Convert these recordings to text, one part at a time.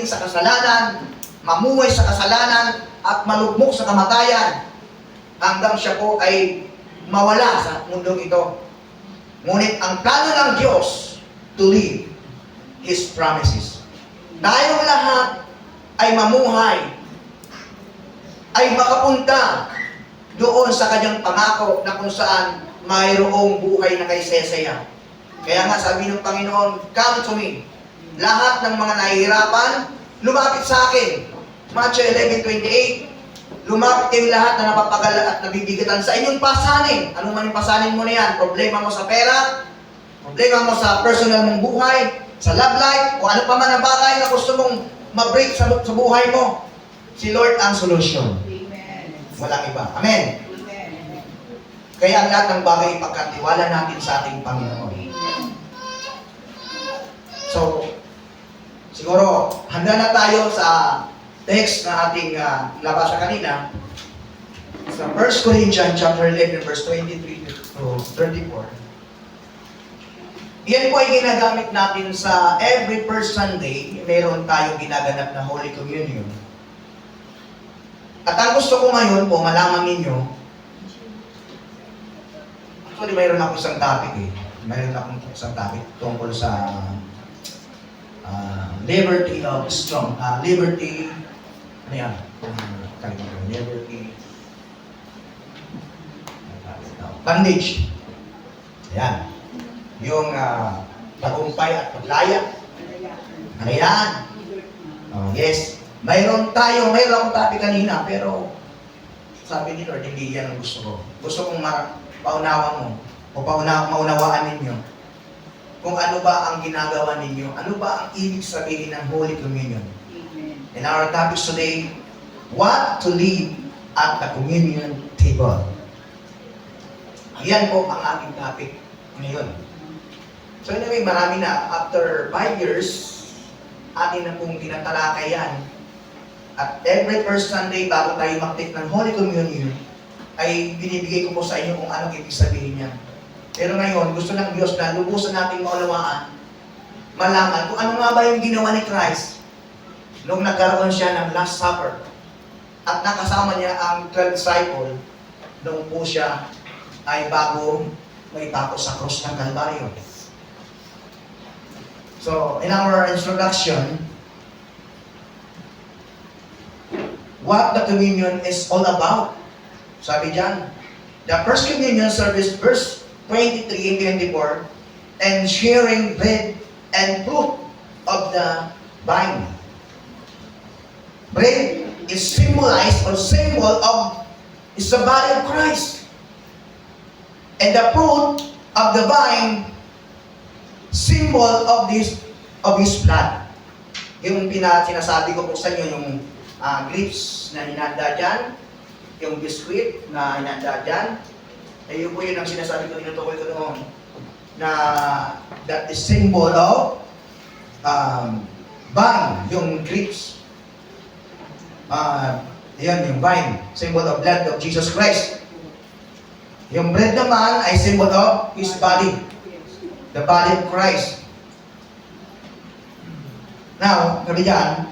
manatili sa kasalanan, mamuhay sa kasalanan, at malugmok sa kamatayan hanggang siya po ay mawala sa mundong ito. Ngunit ang plano ng Diyos to live His promises. Tayong lahat ay mamuhay, ay makapunta doon sa kanyang pangako na kung saan mayroong buhay na kay sesaya. Kaya nga sabi ng Panginoon, come to me. Lahat ng mga nahihirapan, lumapit sa akin. Matthew 11:28, lumapit kayong lahat na napapagala at nabibigatan sa inyong pasanin. Ano man yung pasanin mo na yan? Problema mo sa pera, problema mo sa personal mong buhay, sa love life, o ano pa man ang bagay na gusto mong ma-break sa buhay mo. Si Lord ang solution. Amen. Walang iba. Amen. Amen. Kaya ang lahat ng bagay ipagkatiwala natin sa ating Panginoon. So, siguro, handa na tayo sa text na ating nabasa kanina. Sa 1 Corinthians chapter 11, verse 23 to 34. Yan po ay ginagamit natin sa every first Sunday. Meron tayong ginaganap na Holy Communion. At ang gusto ko ngayon po, malaman ninyo, actually mayroon ako isang topic eh. Mayroon akong isang topic tungkol sa liberty of strong. Liberty, ano yan? Liberty, bondage. Ayan. Yung tagumpay at paglaya. Ano yan? Oh, yes. Mayroon akong topic kanina, pero sabi ni Lord, hindi yan ang gusto ko. Gusto kong paunawan mo, o maunawaan ninyo kung ano ba ang ginagawa ninyo, ano ba ang ibig sabihin ng Holy Communion. Amen. And our topic today, what to leave at the communion table. Yan po ang ating topic ngayon. So anyway, marami na. After 5 years, atin na pong tinatalakay yan. At every first Sunday, bago tayo mag-take ng Holy Communion, ay binibigay ko po sa inyo kung anong ibig sabihin niya. Pero ngayon, gusto ng Diyos na lubusan nating maunawaan, malaman kung ano nga ba yung ginawa ni Christ nung nagkaroon siya ng Last Supper. At nakasama niya ang 12 disciples nung po siya ay bago may pako sa cross ng Kalbaryo. So, in our introduction, what the communion is all about. Sabi diyan, the first communion service, verse 23 and 24, and sharing bread and fruit of the vine. Bread is symbolized or symbol of is the body of Christ. And the fruit of the vine, symbol of His blood. Yung sinasabi ko po sa inyo, yung grapes na hinanda dyan, yung biscuit na hinanda dyan, ay yun po yun ang sinasabi ko, tinutukoy ko noon, na that is symbol of vine, yung grapes. Yan, yung vine, symbol of blood of Jesus Christ. Yung bread naman ay symbol of His body, the body of Christ. Now, sabi dyan,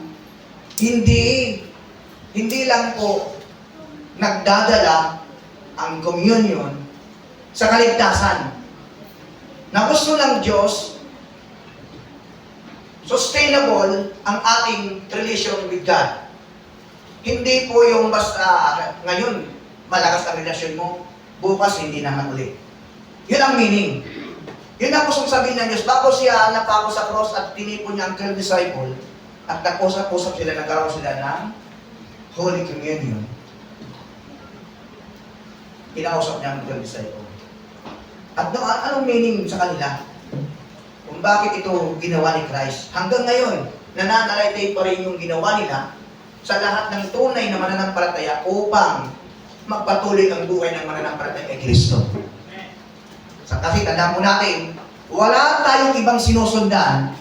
hindi lang po nagdadala ang communion sa kaligtasan. Na gusto ng Diyos, sustainable ang ating relation with God. Hindi po yung basta ngayon, malakas ang relasyon mo, bukas hindi naman ulit. Yun ang meaning. Yun ang gustong sabihin ng Diyos. Bago siya napako sa cross at tinipon niya ang 12 disciple, at nag-usap-usap sila, nagkaroon sila ng Holy Communion. Kinausap niya ang 12 disciple. At anong meaning sa kanila? Kung bakit ito ginawa ni Christ? Hanggang ngayon, nananalaytay pa rin yung ginawa nila sa lahat ng tunay na mananampalataya upang magpatuloy ang buhay ng mananampalataya kay Kristo. Kasi tandaan mo natin, wala tayong ibang sinusundan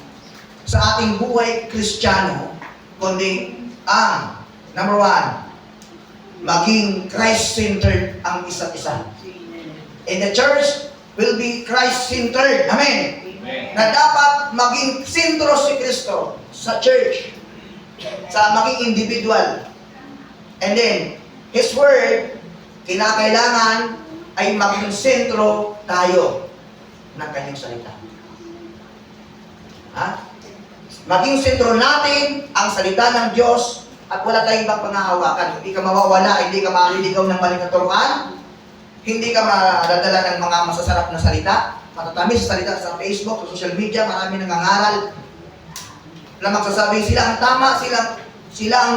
sa ating buhay Kristiyano, kundi ang, number 1, maging Christ-centered ang isa't isa. And the church will be Christ-centered. Amen? Amen. Na dapat maging sentro si Kristo sa church. sa maging individual. And then, His Word, kinakailangan ay maging sentro tayo ng kanyang salita. Ha? Maging sentro natin ang salita ng Diyos at wala tayong ibang pangahawakan. Hindi ka mawawala, hindi ka maliligaw ng maling katuruan, hindi ka madadala ng mga masasarap na salita, matatamis sa salita sa Facebook, sa social media, marami nangangaral na magsasabi sila ang tama, sila ang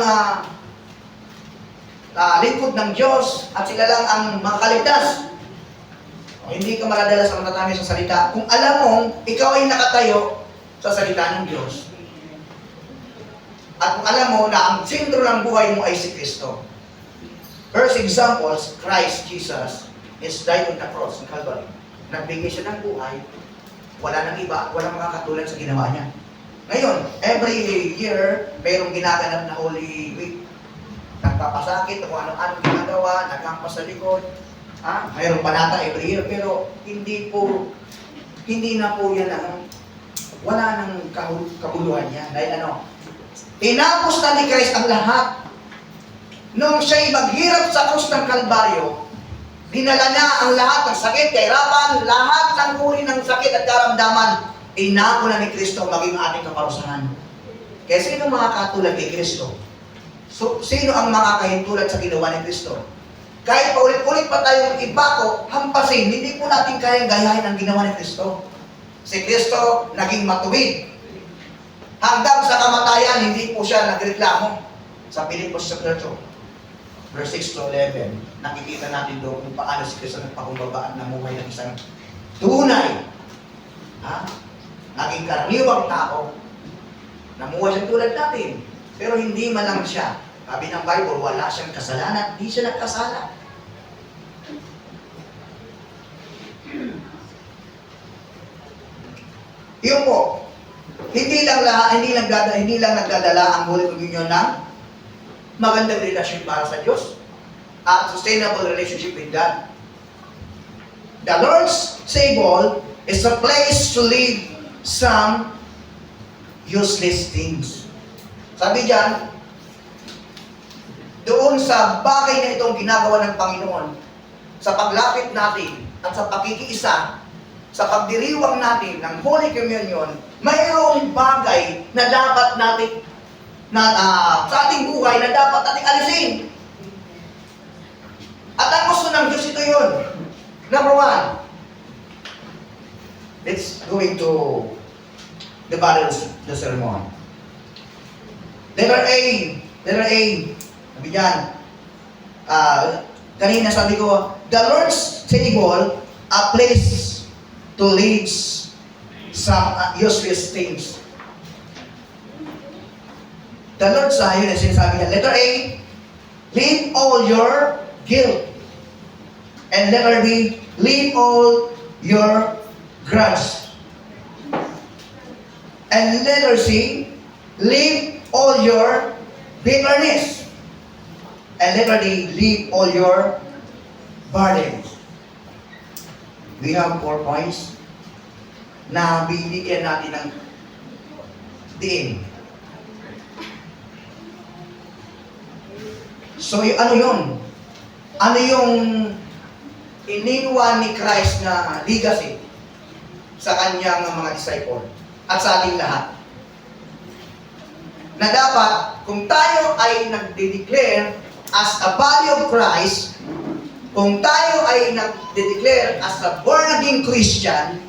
lingkod ng Diyos at sila lang ang makaligtas. Hindi ka maladala sa matatamis sa salita kung alam mong ikaw ay nakatayo sa salita ng Diyos. At kung alam mo na ang sentro ng buhay mo ay si Kristo. First examples, Christ Jesus is died on the cross in Calvary. Nagbigay siya ng buhay, wala nang iba, walang makakatulad sa ginawa niya. Ngayon, every year, mayroong ginaganap na Holy Week. Nagpapasakit, kung ano-ano ginagawa, nagkampas sa likod. Mayroong panata every year, pero hindi na po yan wala nang kabuluhan niya. Dahil tinapos na ni Christ ang lahat. Nung siya'y maghirap sa krus ng Kalbaryo, dinala niya ang lahat ng sakit, kahirapan, lahat ng uri ng sakit at karamdaman, inako na ni Kristo maging ating kaparusahan. Kaya sino makakatulad kay Kristo? So, sino ang makakahintulad sa ginawa ni Kristo? Kahit paulit-ulit pa tayong ibako, hampasin, hindi po natin kayang gayahin ang ginawa ni Kristo. Si Kristo naging matuwid. Hanggang sa kamatayan, hindi po siya nagreklamo. Sa Pilipos chapter 2, verse 6 to 11, nakikita natin doon kung paano si Kristo nagpakumbabaan na muhay ng isang tunay. Naging karaniwang tao. Namuhay siya tulad natin. Pero hindi man lang siya. Sabi ng Bible, wala siyang kasalanan. Hindi siya nagkasala. Yun po. Hindi lang nagdadala ang Holy Communion ng magandang relasyon para sa Diyos at sustainable relationship with God. The Lord's table is a place to leave some useless things. Sabi diyan, doon sa bagay na itong ginagawa ng Panginoon, sa paglapit natin at sa pakikiisa, sa pagdiriwang natin ng Holy Communion, mayroong bagay na dapat natin sa ating buhay na dapat natin alisin. At ang gusto ng Diyos ito yun. Number 1, let's go into the battles, the sermon. Letter A. Sabi dyan, kanina sabi ko, the Lord's table, a place to leave some useless things. The Lord's yun ang sinasabi niya. Letter A, leave all your guilt. And letter B, leave all your grudge. And letter C, leave all your bitterness. And letter D, leave all your burdens. We have 4 points na bibigyan natin ng diin. So, ano yun? Ano yung iniwan ni Christ na legacy sa kanyang mga disciple at sa ating lahat? Na dapat, kung tayo ay nagde-declare as a body of Christ, kung tayo ay nagde-declare as a born-again Christian,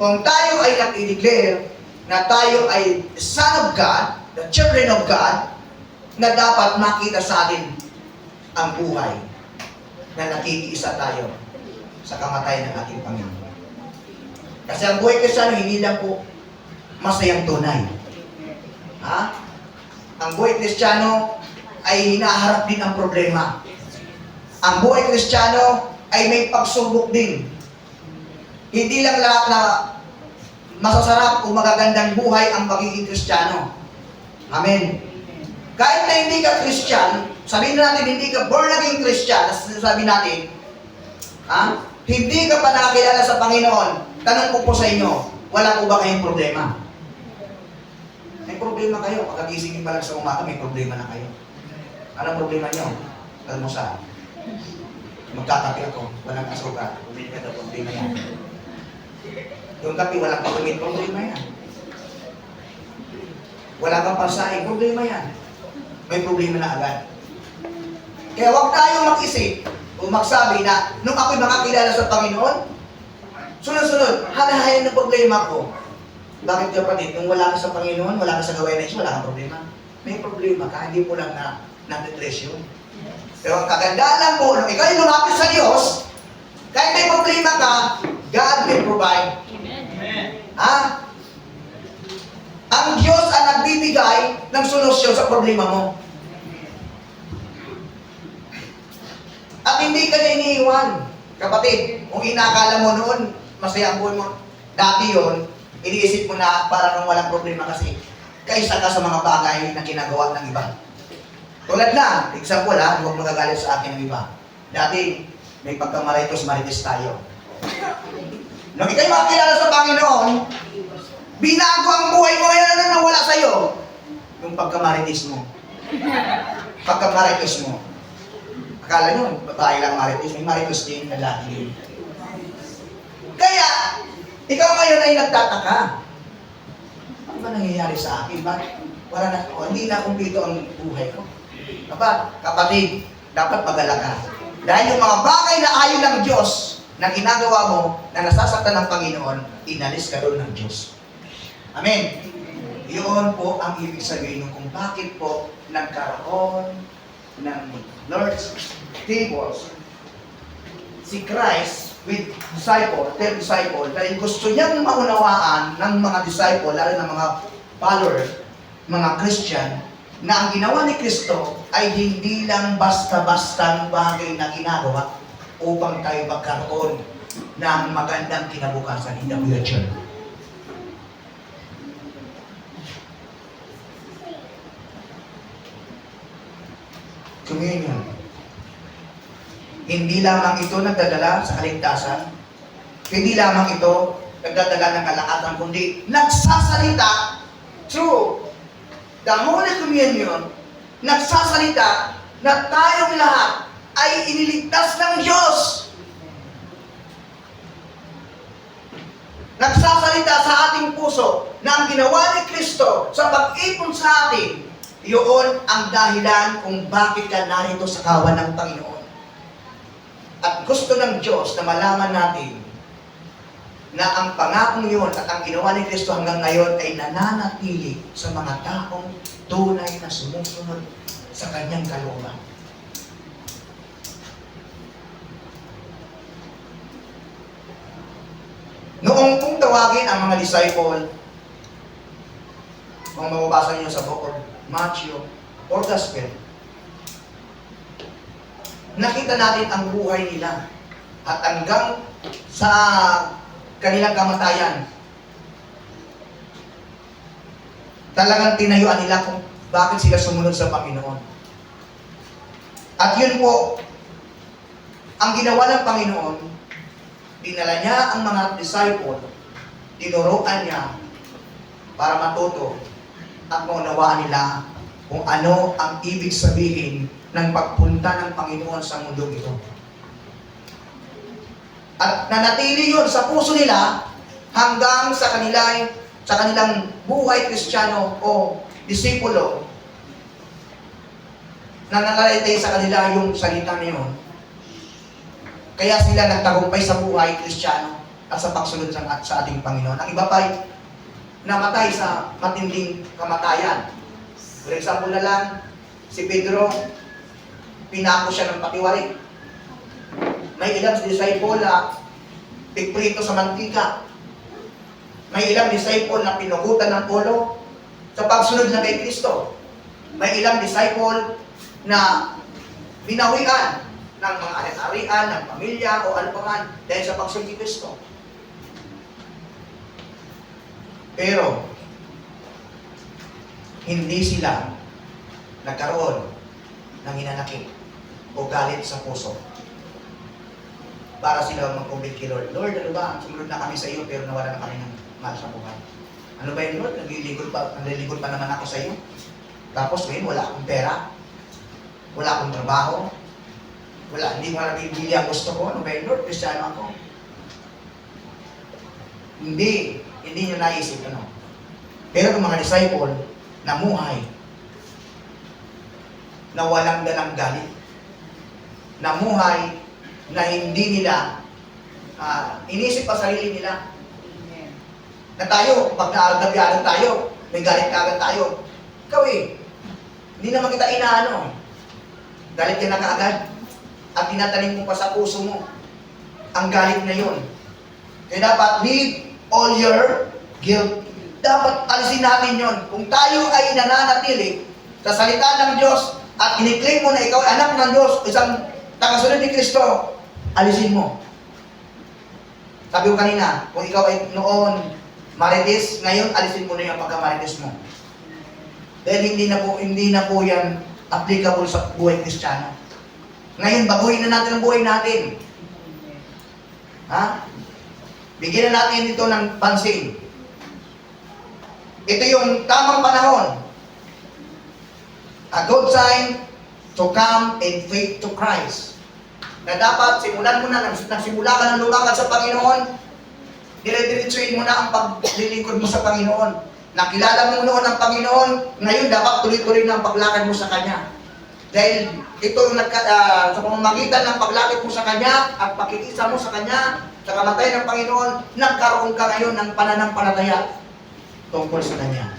kung tayo ay nagde-declare na tayo ay Son of God, the children of God, na dapat makita sa atin ang buhay na nakikiisa tayo sa kamatayan ng ating Panginoon. Kasi ang buhay Kristiyano hindi lang po masayang tunay. Ang buhay Kristiyano ay hinaharap din ang problema. Ang buhay Kristiyano ay may pagsubok din. Hindi lang lahat na masasarap o magagandang buhay ang pagiging Kristiyano. Amen. Kahit na hindi ka Christian, sabihin natin hindi ka born-again Christian, sabi natin, hindi ka pa nakakilala sa Panginoon, tanong ko po sa inyo, wala po ba kayong problema? May problema kayo. Pagkagising pa lang sa umaga, may problema na kayo. Anong problema nyo? Almusal. Magkakape ako, walang asukal. Bumili ka daw, problema yan. Yung kape, walang pagumit, problema yan. Wala kang pasahin, problema yan. May problema na agad. Kaya huwag tayong mag-isip o magsabi na nung ako'y makakilala sa Panginoon, sunod-sunod, halahayan ng problema ko. Bakit kapatid? Nung wala ka sa Panginoon, wala ka sa gawain na ito, wala kang problema. May problema ka, hindi mo lang na-depress yun. Pero ang kagandahan lang po, nung ikaw yung lumapit sa Diyos, kahit may problema ka, God will provide. Amen. Ha? Ang Diyos ang nagbibigay ng solusyon sa problema mo. At hindi ka niya iniiwan. Kapatid, kung inakala mo noon, masaya ang buhay mo, dati yun, iniisip mo na para nung walang problema kasi kaisa ka sa mga bagay na ginagawa ng iba. Tulad na, example ha, huwag magagalit sa akin ng iba. Dati, may pagkamaritos-marites tayo. Nung ikaw'y makakilala sa Panginoon, binago ang buhay mo ngayon na nawala sa'yo. Yung pagkamarites mo. Pagkamaritos mo. Akala nyo, babae lang marites, may maritos din, lalaki din. Kaya, ikaw ngayon ay nagtataka. Ano ba nangyayari sa akin? Bakit? Wala na, hindi na kumpleto ang buhay ko. Kapatid, dapat magala ka. Dahil yung mga bagay na ayaw ng Diyos na ginagawa mo, na nasasaktan ng Panginoon, inalis ka doon ng Diyos. Amen. Yun po ang ibig sabihin kung bakit po nagkaroon ng Lord's tables si Christ with disciple, 10 disciple, dahil gusto niyang maunawaan ng mga disciple, lalo ng mga followers, mga Christian, na ang ginawa ni Kristo ay hindi lang basta-bastang bagay na ginagawa upang tayo magkaroon ng magandang kinabukasan in the future. Communion. Hindi lamang ito nagdadala sa kaligtasan, hindi lamang ito nagdadala ng kalakasan, kundi nagsasalita through the Holy Communion, nagsasalita na tayong lahat ay iniligtas ng Diyos. Nagsasalita sa ating puso na ang ginawa ni Kristo sa pag-ipon sa atin, iyon ang dahilan kung bakit ka narito sa kawan ng Panginoon. At gusto ng Diyos na malaman natin na ang pangakong yun at ang ginawa ni Kristo hanggang ngayon ay nananatili sa mga taong tunay na sumusunod sa kanyang kalooban. Noong kung tawagin ang mga disciple, kung mababasa niyo sa book of Matthew or Gospel, nakita natin ang buhay nila at hanggang sa kanilang kamatayan, talagang tinayuan nila kung bakit sila sumunod sa Panginoon. At yun po, ang ginawa ng Panginoon, dinala niya ang mga disciple, tinuruan niya para matuto at maunawaan nila kung ano ang ibig sabihin ng pagpunta ng Panginoon sa mundong ito. At nanatili yun sa puso nila hanggang sa kanilang buhay Kristiyano o disipulo na nakalaitay sa kanila yung salita na yun. Kaya sila nagtagumpay sa buhay Kristiyano at sa pagsunod sa ating Panginoon. Ang iba pa'y namatay sa matinding kamatayan. For example na lang, si Pedro, pinako siya ng patiwari. May ilang disciple na pigprito sa mantika. May ilang disciple na pinugutan ng ulo sa pagsunod na kay Kristo. May ilang disciple na binawian ng mga ari-arian, ng pamilya o ano pa man dahil sa pagsunod kay Kristo. Pero, hindi sila nagkaroon ng hinanakit o galit sa puso para sila mag-commit kay Lord. Lord, ano ba? Sumunod na kami sa iyo pero nawala na kami ng mahal sa buhay. Ano ba yun, Lord? Naglilingkod pa naman ako sa iyo. Tapos ngayon, wala akong pera. Wala akong trabaho. Hindi mo nabibili ang gusto ko. Ano ba yun, Lord? Kristyano ako. Hindi nyo naisip, ano. Pero yung mga disciple, namuhay, na walang dalang galit. Namuhay, na hindi nila inisip pa sarili nila. Na tayo, pag naagabi-aral tayo, may galit kagad tayo. Ikaw hindi naman kita inaano. Galit ka na kaagad. At tinatanim mo pa sa puso mo ang galit na yun. Kaya dapat leave all your guilt. Dapat alisin natin yun. Kung tayo ay nananatili sa salita ng Diyos at iniklaim mo na ikaw ay anak ng Diyos, isang tagasunod ni Kristo, alisin mo. Sabi ko kanina, kung ikaw ay noon marites, ngayon alisin mo na yung pagka-marites mo. Dahil hindi na po yan applicable sa buhay Kristiyano. Ngayon, baguhin na natin ang buhay natin. Bigyan na natin ito ng pansin. Ito yung tamang panahon. A good sign to come in faith to Christ. Na dapat simulan mo na, nagsimula ka ng lumakad sa Panginoon, dire-diretsuin mo na ang paglilingkod mo sa Panginoon. Nakilala mo noon ang Panginoon, ngayon dapat tuloy-tuloy na ang paglakad mo sa Kanya. Dahil ito yung sa pamamagitan ng paglakad mo sa Kanya at pakikisa mo sa Kanya, sa kamatayan ng Panginoon, nagkaroon ka ngayon ng pananampalataya tungkol sa Kanya.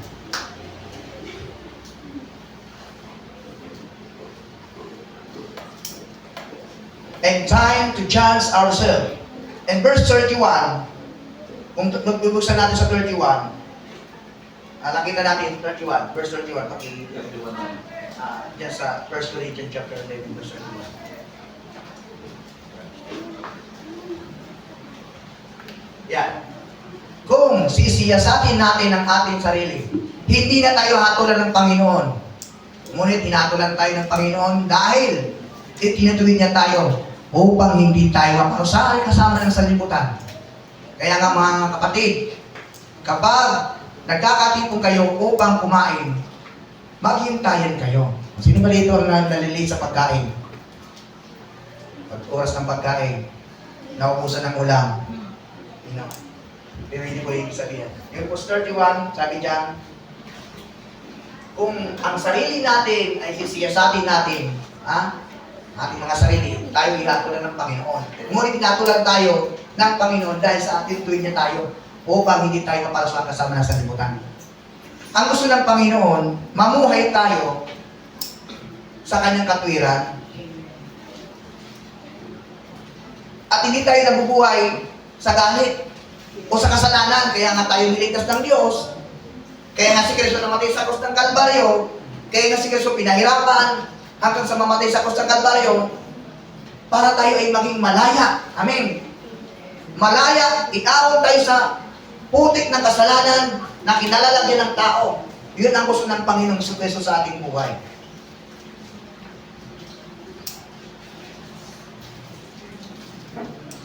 And time to judge ourselves. In verse 31, kung magbubuksan natin sa 31, nakita natin 31, verse 31, paki-31 natin. Diyan sa 1 Corinthians chapter 11, verse 31. Yan. Kung sisiyasatin natin ang ating sarili, hindi na tayo hatulan ng Panginoon. Ngunit hinatulan tayo ng Panginoon dahil itinatuwid niya tayo upang hindi tayo maparusahan kasama ng sanlibutan. Kaya nga mga kapatid, kapag nagkakatipon kayo upang kumain, maghintayan kayo. Sino ba dito ang nalilate sa pagkain? Pag oras ng pagkain, naubusan ng ulam. Pero hindi ko ibig sabihin. Yung post 31, sabi dyan, kung ang sarili natin ay sisiyasatin natin, ating mga sarili, tayo hinatulan ng Panginoon. Ngunit hinatulan tayo ng Panginoon dahil sa ating tuwid niya tayo upang hindi tayo maparusahan kasama ng sanlibutan. Ang gusto ng Panginoon, mamuhay tayo sa Kanyang katwiran at hindi tayo nabubuhay sa galit o sa kasalanan. Kaya nga tayo niligtas ng Diyos. Kaya nga si Kristo namatay sa krus ng Kalbaryo. Kaya nga si Kristo pinahirapan hanggang sa mamatay sa krus ng Kalbaryo para tayo ay maging malaya. Amen. Malaya, iawon tayo sa putik ng kasalanan na kinalalagyan ng tao. Yun ang gusto ng Panginoong Kristo sa ating buhay.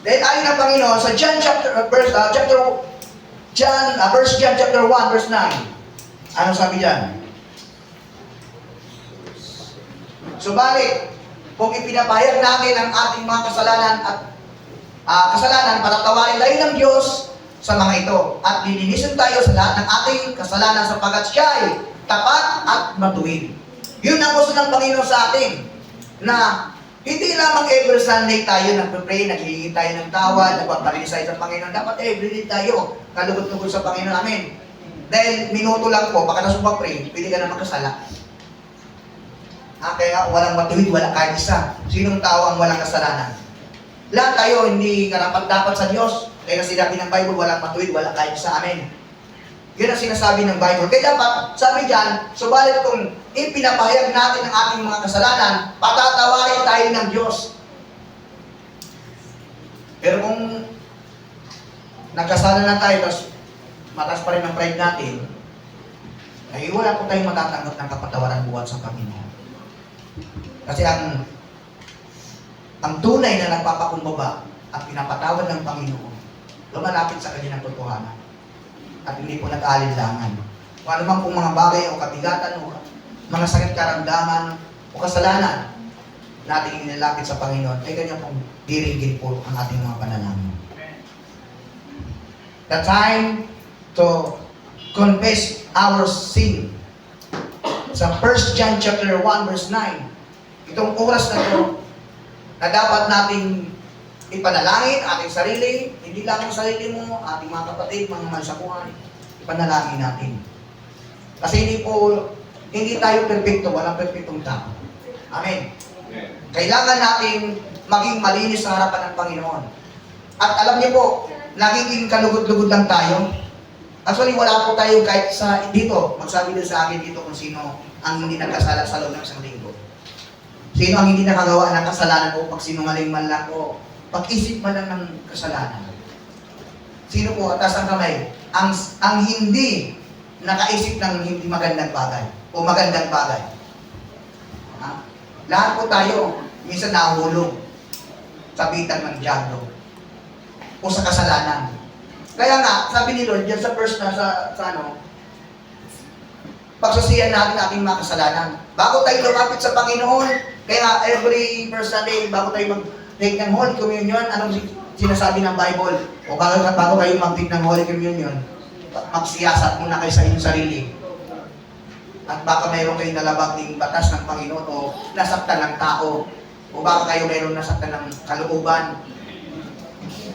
Dahil ayon ng Panginoon sa John chapter 1 verse 9. Ano sabi diyan? Subalit, kung ipinapahayag natin ang ating mga kasalanan at patatawarin tayo ng Diyos sa mga ito at lilinisin tayo sa lahat ng ating kasalanan sapagkat siya ay tapat at matuwid. Yun ang gusto ng Panginoon sa atin, na hindi lamang every Sunday tayo nagpe-pray, naghihingi tayo ng tawad, nagpapalinisay sa Panginoon. Dapat every day tayo kalugod-lugod sa Panginoon. Amen. Dahil minuto lang po, baka nasumpa-pray, pwede ka na magkasala. Kaya walang matuwid, walang kahit isa. Sinong tao ang walang kasalanan? Lahat tayo hindi karapat-dapat sa Diyos. Kaya sinabi ng Bible, walang matuwid, walang kahit isa. Amen. Yun ang sinasabi ng Bible. Kaya dapat, sabi dyan, subalit kung ipinapahayag natin ang ating mga kasalanan, patatawarin tayo ng Diyos. Pero kung nagkasala na tayo, tapos mataas pa rin ang pride natin, ay wala po tayong matatanggap ng kapatawaran buwan sa Panginoon. Kasi ang tunay na nagpapakumbaba at pinapatawad ng Panginoon, lumalapit sa kanya ng totohanan. at hindi po nag-alinlangan. Kung ano man pong mga bagay o kabigatan o mga sakit karamdaman o kasalanan nating inilapit sa Panginoon, ay ganyan pong diringgin po ang ating mga panalangin. The time to confess our sin. Sa 1 John chapter 1 verse 9, itong oras na ito na dapat nating ipanalangin ating sarili, hindi lang ang sarili mo, ating mga kapatid, mga mahal sa buhay, ipanalangin natin. Kasi hindi tayo perfecto, walang perfectong tao. Amen. Kailangan natin maging malinis sa harapan ng Panginoon. At alam niyo po, nagiging kalugod-lugod lang tayo. Actually, wala po tayo kahit sa dito, magsabi din sa akin dito kung sino ang hindi nagkasala sa loob ng isang linggo. Sino ang hindi nakagawa ng kasalanan o pagsinungaling man lang o pag-isip man lang ng kasalanan. Sino po, atas ang kamay, ang hindi nakaisip ng hindi magandang bagay o magandang bagay. Ha? Lahat po tayo, minsan nahulog sa bitan ng diablo o sa kasalanan. Kaya nga, sabi ni Lord, yan sa verse na sa pagsasihan natin ating mga kasalanan. Bago tayo lumapit sa Panginoon, kaya nga, every first Sunday, bago tayo mag-take ng Holy Communion, anong sinasabi ng Bible? O bago kayo mag-take ng Holy Communion, magsiyasat muna kayo sa inyong sarili. At baka mayroon kayong nalabag ng batas ng Panginoon o nasaktan ng tao. O baka kayo mayroon nasaktan ng kalooban.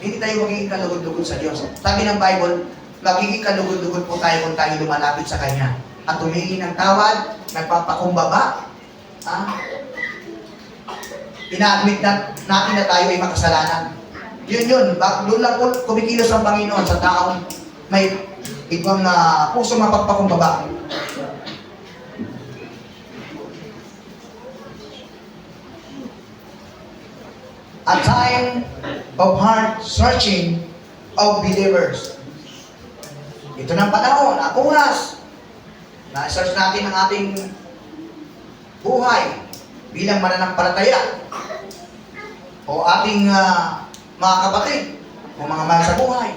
Hindi tayo magiging kalugod-lugod sa Diyos. Sabi ng Bible, magiging kalugod-lugod po tayo kung tayo lumalapit sa Kanya. At humingi ng tawad, nagpapakumbaba, ina-admit natin na tayo ay makasalanan. Yun. Doon lang po kumikilos ang Panginoon sa taong may ibang puso mapagpakumbaba. A time of heart searching of believers. Ito ng panahon, ang oras na search natin ang ating buhay bilang mananampalataya o ating mga kapatid o mga mahal sa buhay.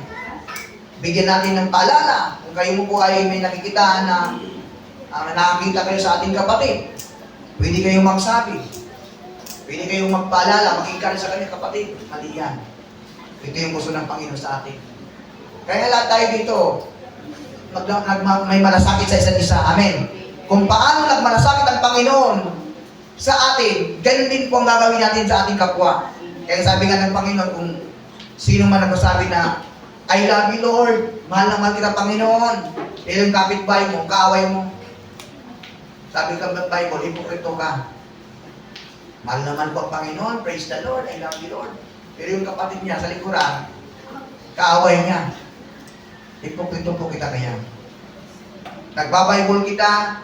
Bigyan natin ng paalala kung kayo mo po ay may nakikita na nakakita kayo sa ating kapatid. Pwede kayong magsabi. Pwede kayong magpaalala, mag-encourage sa kanya, kapatid, mali yan. Ito yung gusto ng Panginoon sa atin. Kaya lahat tayo dito, may malasakit sa isa't isa. Amen. Kung paano nagmalasakit ang Panginoon sa atin, ganun din po ang gagawin natin sa ating kapwa. Kaya sabi nga ng Panginoon, kung sino man nagsasabi na, I love you, Lord, mahal na mahal kita, Panginoon. Pero yung kapitbahay mo, kaaway mo. Sabi ka ng Bible, hipokrito ka. Mahal naman po ang Panginoon, praise the Lord, I love you, Lord. Pero yung kapatid niya sa likuran, kaaway niya. Hipokrito po kita kaya. Nagbabible kita,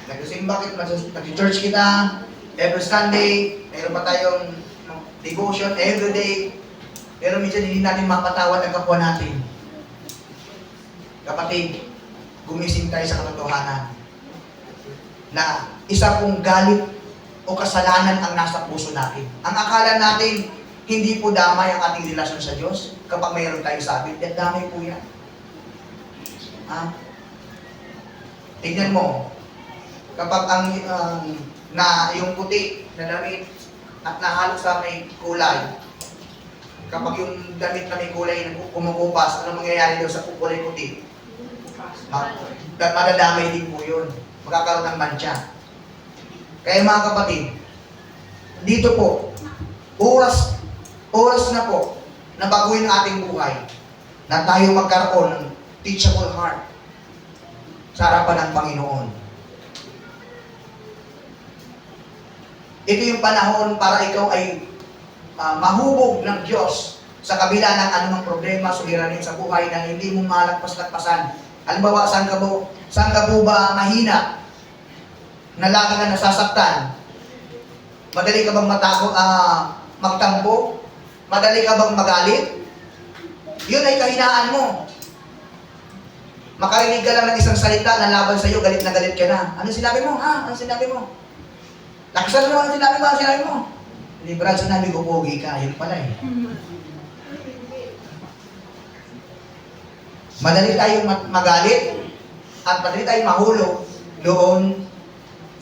nagsimba kita, nag-church kita, every Sunday, mayroon pa tayong devotion every day. Pero minsan hindi natin mapatawad ang kapwa natin. Kapatid, gumising tayo sa katotohanan na isa pong galit o kasalanan ang nasa puso natin. Ang akala natin, hindi po damay ang ating relasyon sa Diyos kapag mayroon tayong sabi. Damay po yan. Tignan mo, kapag yung puti na damit at nahalo sa may kulay, kapag yung damit na may kulay kumukupas, ano mangyayari daw sa kulay puti? Madadamay din po yun. Magkakaroon ng mancha. Kaya mga kapatid, dito po, oras na po na baguhin ang ating buhay na tayo magkaroon ng teachable heart sa harapan ng Panginoon. Ito yung panahon para ikaw ay mahubog ng Diyos sa kabila ng anumang problema, suliranin sa buhay na hindi mo malagpas-lagpasan. Halimbawa, saan ka po ba mahina? Na lagi ka nasasaktan? Madali ka bang magtampo? Madali ka bang magalit? Yun ay kahinaan mo. Makarinig ka lang ng isang salita na laban sa iyo, galit na galit ka na. Ano sinabi mo? Ano sinabi mo? Laksan mo, ano sinabi mo? Hindi, Brad, sinabi ko, pogi ka. Yun pala eh. Madali tayong magalit at madali tayong mahulog doon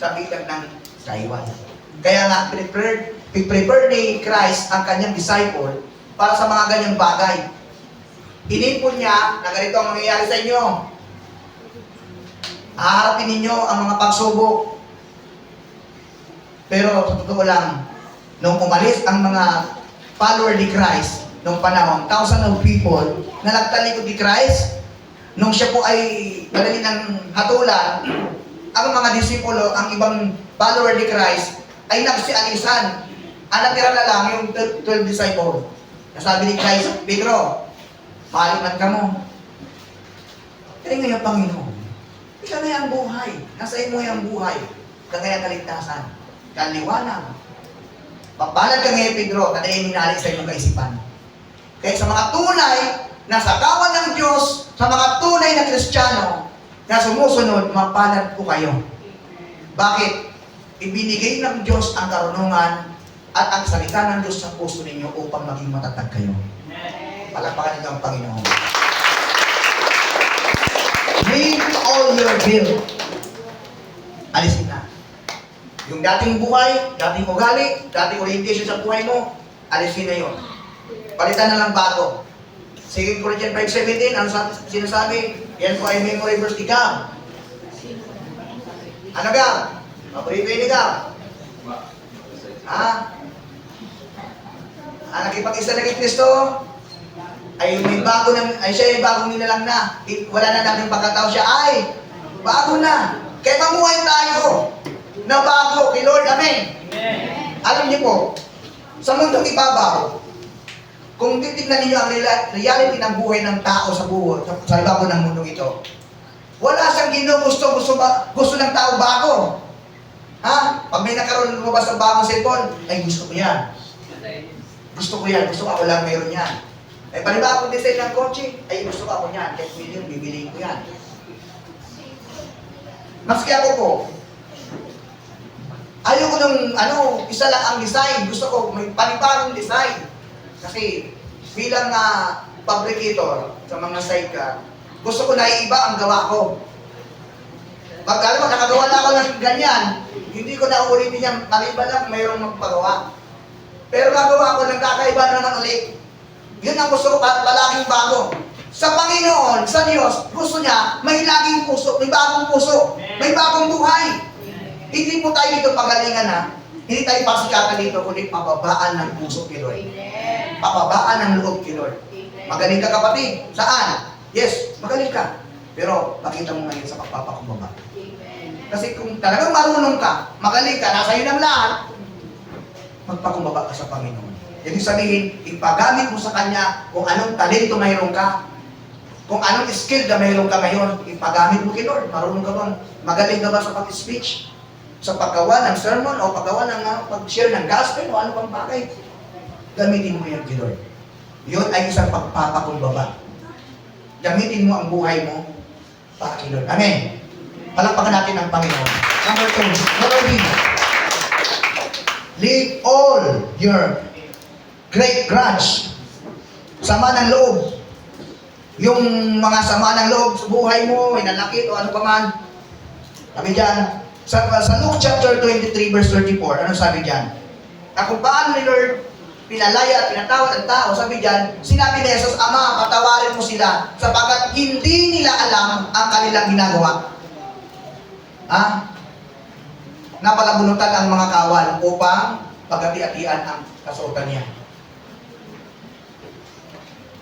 sa bilang ng kaiwan. Kaya nga, prepare ni Christ ang kanyang disciple para sa mga ganyang bagay. Inipon niya na ganito ang mangyayari sa inyo. Haharapin ninyo ang mga pagsubok. Pero sa totoo lang, nung umalis ang mga follower ni Christ, nung panahon, thousands of people na nagtalikod ni Christ, nung siya po ay madali ng hatulan, ang mga disipulo, ang ibang follower ni Christ, ay nagsialisan. Ang natira na lang yung 12 disciple. Nasabi ni Christ, Pedro, maaliman ka mo. Kaya ngayon, Panginoon, ikaw na yung buhay. Nasa iyo yung buhay. Kagaya kaligtasan. Kaliwanag. Papalag ka ngayon, Pedro, kada yung minalik sa iyong kaisipan. Kaya sa mga tunay na sa kawan ng Diyos, sa mga tunay na Kristiyano na sumusunod, mapalad po kayo. Bakit? Ibinigay ng Diyos ang karunungan at ang salita ng Diyos sa puso ninyo upang maging matatag kayo. Palakpakan niyo ang Panginoon. Leave all your guilt. Alisin na. Yung dating buhay, dating ugali, dating orientation sa buhay mo, alisin na yun. Palitan na lang bago. 2 Corinthians 5:17, ano sinasabi? Yan po ay memory verse ni Gab. Ano Gab? Paborito ni Gab? Ha? Ang nakipag-isa na kay Kristo, ay may bago na, ay siya ay bagong nilalang na. Wala na natin pagkatao siya, ay bago na. Kaya mamuhay tayo na bago kay Lord. Amen. Alam niyo po, sa mundong ibabaw, kung titignan ninyo ang reality ng buhay ng tao sa buhay, sa ibabaw ng mundong ito, wala siyang gusto ng tao bago. Ha? Pag may nakaroon lumabas ng bagong cellphone, ay gusto ko yan. Gusto ko yan. Gusto ko ako lang mayroon yan. Eh, panibagong design ng kotse, ay gusto ko ako yan. Kahit million, bibiliin ko yan. Maski ako po, ayaw ko nung, isa lang ang design. Gusto ko may panibagong design. Kasi, bilang fabricator sa mga sidecar, gusto ko na iiba ang gawa ko. Pag alam mo, nakagawa na ako ng ganyan, hindi ko na ulitin yan, maliban lang mayroong magpagawa. Pero nagawa ko ng kakaiba na naman ulit. Yun ang gusto ko, palaging bago. Sa Panginoon, sa Diyos, gusto niya, may laging puso, may bagong puso, may bagong buhay. Hindi po tayo dito pagalingan ha. Hindi tayo pasikatan dito, kundi pababaan ng puso kay Lord. Pababaan ng loob kay Lord. Magaling ka kapatid. Saan? Yes, magaling ka. Pero makita mo ngayon sa pagpapakumbaba. Kasi kung talagang marunong ka, magaling ka, nasa iyo ng lahat, magpakumbaba ka sa Panginoon. Ibig sabihin, ipagamit mo sa Kanya kung anong talento mayroon ka. Kung anong skill na mayroon ka ngayon, ipagamit mo kay Lord. Marunong ka bang, magaling ka ba sa pag-speech? Sa paggawa ng sermon o paggawa ng pag-share ng gospel o ano pang bagay? Gamitin mo yan kay Lord. Yun ay isang pagpapakumbaba. Gamitin mo ang buhay mo para kay Lord. Amen. Palakpakan natin ang Panginoon. Number 2. Number 3. Leave all your great grudge. Sama ng loob. Yung mga sama ng loob sa buhay mo, may nanakit o ano pa man. Sabi dyan, sa Luke chapter 23 verse 34, ano sabi dyan? Na kung paano ni Lord pinalaya at pinatawad ang tao, sabi dyan, sinabi ni Jesus, Ama, patawarin mo sila sapagkat hindi nila alam ang kanilang ginagawa. Napalabunutan ang mga kawal upang pagati-atian ang kasuotan niya.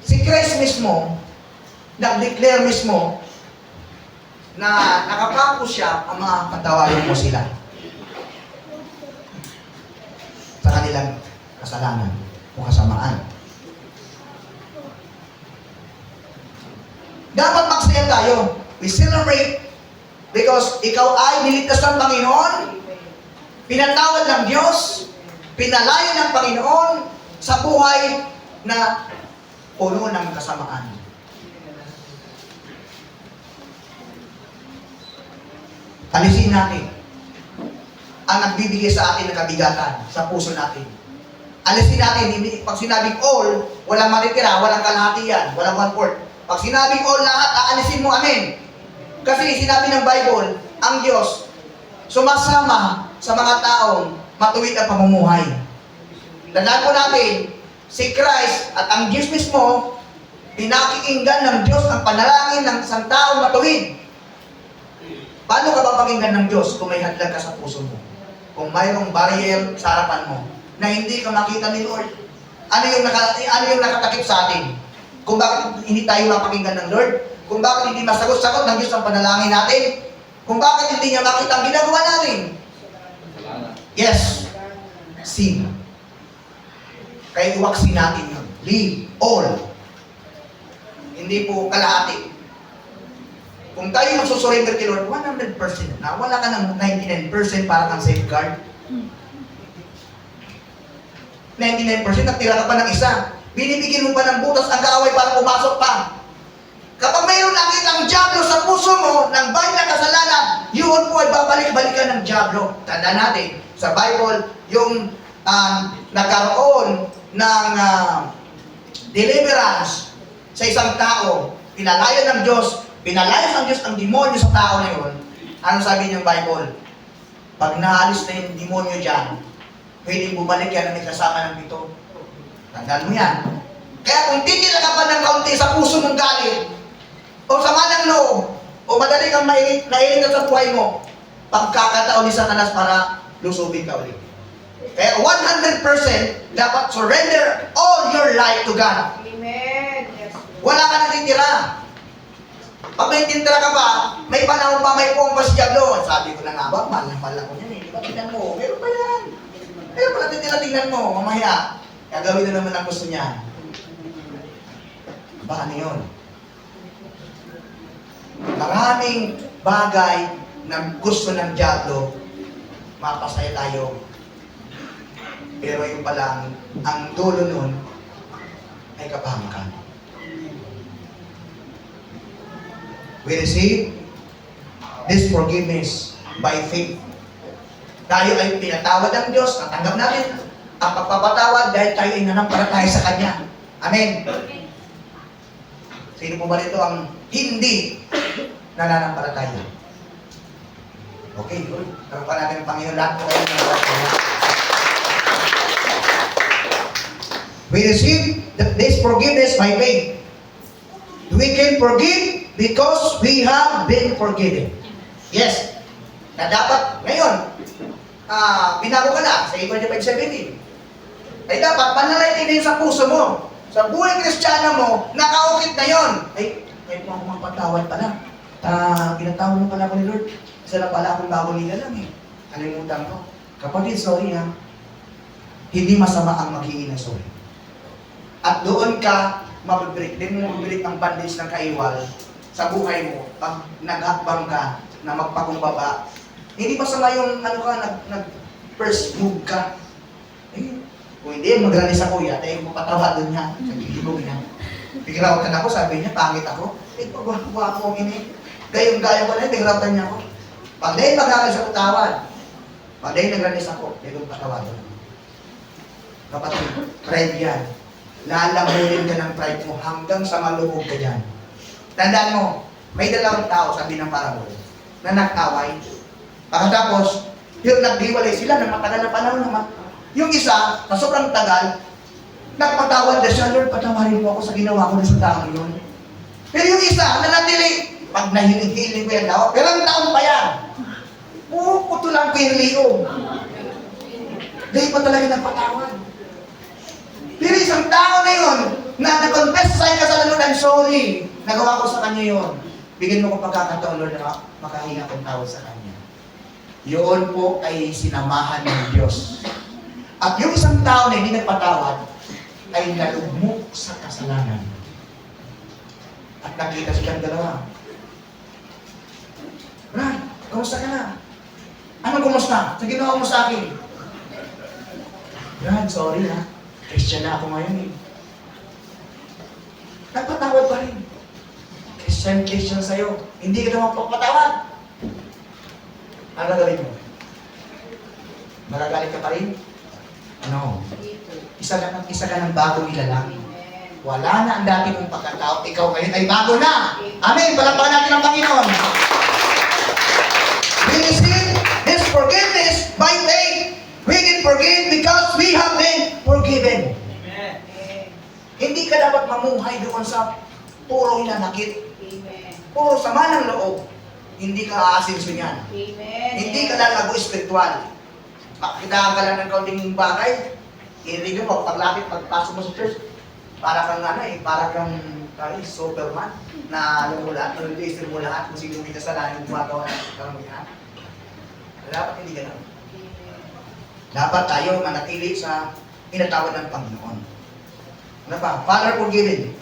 Si Christ mismo, nag-declare mismo na nakapako siya ang mga patawarin mo sila sa kanilang kasalanan o kasamaan. Dapat magsaya tayo. We celebrate because ikaw ay niligtas ng Panginoon, pinatawad ng Diyos, pinalaya ng Panginoon sa buhay na puno ng kasamaan. Alisin natin ang nagbibigay sa atin ng kabigatan sa puso natin. Alisin natin, pag sinabing all, walang matitira, walang kalahati yan, walang 1/4. Pag sinabing all lahat, aalisin mo, amen. Kasi sinabi ng Bible, ang Diyos, sumasama sa mga taong matuwid ang pamumuhay. Tandaan po natin, si Christ at ang Diyos mismo, pinakikinggan ng Diyos ang panalangin ng isang taong matuwid. Paano ka ba pakinggan ng Diyos kung may hadlang ka sa puso mo? Kung mayroong barrier sa harapan mo, na hindi ka makita ni Lord, ano yung nakatakip sa atin? Kung bakit hindi tayo mapakinggan ng Lord? Kung bakit hindi masagot-sagot ng Diyos ang panalangin natin? Kung bakit hindi niya makita ang ginagawa natin? Yes. Sin. Kaya iwaksin natin yun. Leave all. Hindi po kalahati. Kung tayo magsusurrender kay Lord, 100% na, wala ka ng 99% para kang safeguard. 99% nagtira ka pa ng isa. Binibigyan mo pa ng butas ang kaaway para pumasok pa. Kapag mayroon nakitang dyablo sa puso mo ng bayan na kasalanan, yun po ay babalik-balikan ng dyablo. Tandaan natin, sa Bible, yung nagkaroon ng deliverance sa isang tao, pinalayan ng Diyos, pinalayas ng Diyos ang demonyo sa tao na yun. Ano sabi niyo ng Bible? Pag naalis na yung demonyo dyan, pwedeng bumalik yan na may kasama ng pito. Tandaan mo yan. Kaya kung titira ka pa ng kaunti sa puso mong galit, o sama ng loob, o madali kang naiingat sa buhay mo, pagkakataon ni Satanas para lusubin ka ulit. Kaya 100% dapat surrender all your life to God. Amen. Yes. Wala ka natitira. Pag may tintira ka pa, may panahon pa, may puwang pa si Diablo. Sabi ko na nga ba, mahal ako yan eh. Di ba, tingnan mo, meron pa yan. Meron pa natitira, tingnan mo, mamaya. Gagawin na naman ang gusto niya. Baka na yun. Maraming bagay na gusto ng Diablo, mapasaya tayo. Pero yung palang, ang dulo nun ay kapahamakan. We receive this forgiveness by faith. Tayo ay pinatawad ng Diyos, natanggap natin ang pagpapatawad dahil tayo ay nanampalataya sa Kanya. Amen. Sino po ba dito ang hindi nananampalataya? Okay, good. Karoon pa natin ang Panginoon lahat po kayo ng we receive this forgiveness by faith. We can forgive because we have been forgiven. Yes. Na dapat, ngayon, binago ka na sa 25:17. Ay dapat, panalay din sa puso mo. Sa buhay kristyano mo, nakaukit na yon. Ay, kahit mo ako magpatawad pala. Pinatawad mo pala ako ni Lord. Isa na pala akong bago nila lang eh. Kalimutan ko. Kapatid, sorry ha. Hindi masama ang maghingi ng sorry. At doon ka mabibreak. Hindi mo mabibreak ang bandage ng kaiwal sa buhay mo pag naghakbang ka na magpakumbaba. Hindi masama yung nag-first move ka. Eh, kung hindi, magranis ako yata, eh, mapatawad doon niya. Ibog niya. Bigrawatan ako, sabi niya, pangit ako. Eh, pagwapo ako ini. Gayong-gayong ko na, bigrawatan niya ako. Pag dahil magkakalis ako tawad, pag dahil nagranis ako, bigong patawad. Kapatid, pride yan. Lalamunin ka ng pride mo hanggang sa malubog ka dyan. Tandaan mo, may dalawang tao, sabi ng parabol, na nag-away. Pagkatapos, yung naghiwalay sila ng matagal na panahon naman. Yung isa, sa sobrang tagal, nagpatawad na siya, Lord, patawarin mo ako sa ginawa ko na sa taong yun. Pero yung isa, nanatili, pag nahiling-hiling ko yan daw, pero ang taon pa yan. Putulan ko yung liog. Dahil pa talaga nagpatawad. Pero isang tao na yun, na nag-confess sa kasalanan, I'm sorry, nagawa ko sa kanya yun. Bigyan mo ko pagkakataon, Lord, na makahinga kong tawad sa kanya. Yun po ay sinamahan ng Diyos. At yung isang tao na hindi nagpatawad, ay nalugmok sa kasalanan. At nakita silang dalawa. Brad, kumusta ka na? Anong kumusta? Sa ginawa mo sa akin? Brad, sorry ha. Christian na ako ngayon eh. Nagpatawad pa rin. Christian sa'yo. Hindi ka naman pagpatawad. Ano gagawin mo? Magagalit ka pa rin? Ano? Isa ka ng bagong nilalang. Wala na ang dati mong pagkatao. Ikaw ngayon ay bago na. Amen. Palakpakan natin ang Panginoon. We receive this forgiveness by faith. We can forgive because we have been forgiven. Amen. Hindi ka dapat mamuhay doon sa puro hinanakit. Amen. Puro sama ng loob. Hindi ka aasinso niyan. Amen. Hindi ka lalago espiritual. Pakitaan ka lang ng kaunting bagay. Hindi mo, paglapit, pagpasok mo sa church, para kang para kang Superman na alam mo lahat, nalilisin mo lahat kung sino may kasalanan yung gumagawa ng karamihan. Dapat hindi ganun. Dapat tayo manatili sa pinatawad ng Panginoon. Ano pa? Father, forgiven.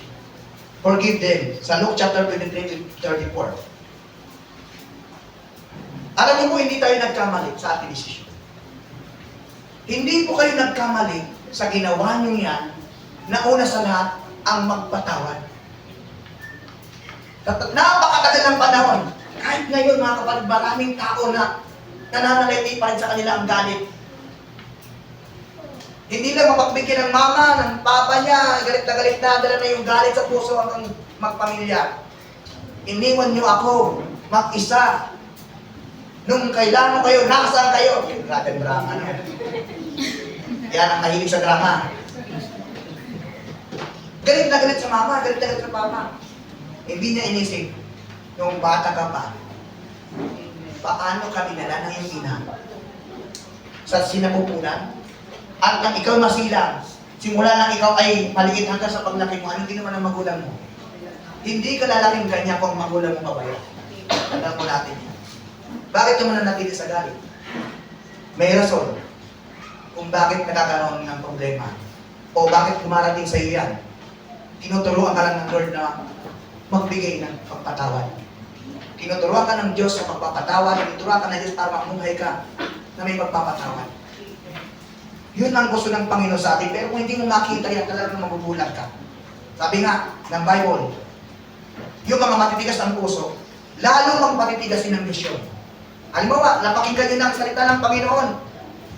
Forgive them. Sa Luke chapter 23-34. Alam niyo po, hindi tayo nagkamali sa ating desisyon. Hindi po kayo nagkamali sa ginawa niyo yan na una sa lahat ang magpatawad. Napakatagal ng panahon. Kahit ngayon mga kapatid, maraming tao na nananaliti pa rin sa kanila ang galit. Hindi lang mapagbigyan ng mama, ng papa niya, galit na, dala na yung galit sa puso hanggang magpamilya. Iniwan niyo ako, mag-isa. Nung kailangan kayo, nakasaan kayo? Grabe drama na. Yan ang mahilig sa drama. Galit na galit sa mama, galit na galit sa papa. Hindi niya inisip, nung bata ka pa, paano ka dinala ng iyong ina? Sa sinapupunan? At nang ikaw masilang, simula nang ikaw ay maliit hanggang sa paglaki mo, anong ginawa ng magulang mo? Hindi ka lalaking ganyan kung magulang mo kabaya. Tandaan mo natin yan. Bakit naman nanatili sa galit? May rason kung bakit nakakaroon ng problema o bakit dumarating sa iyo yan. Tinuturuan ka lang ng Lord na magbigay ng pagpatawad. Tinuturuan ka ng Diyos sa pagpapatawad. Tinuturuan ka ng Diyos para mamuhay ka na may pagpapatawad. Yun ang gusto ng Panginoon sa atin. Pero kung hindi mo makita yan, talagang magugulat ka. Sabi nga ng Bible, yung mga matitigas ng puso, lalo mang patitigasin ng Diyos yun. Halimbawa, napakinggan nyo ng salita ng Panginoon.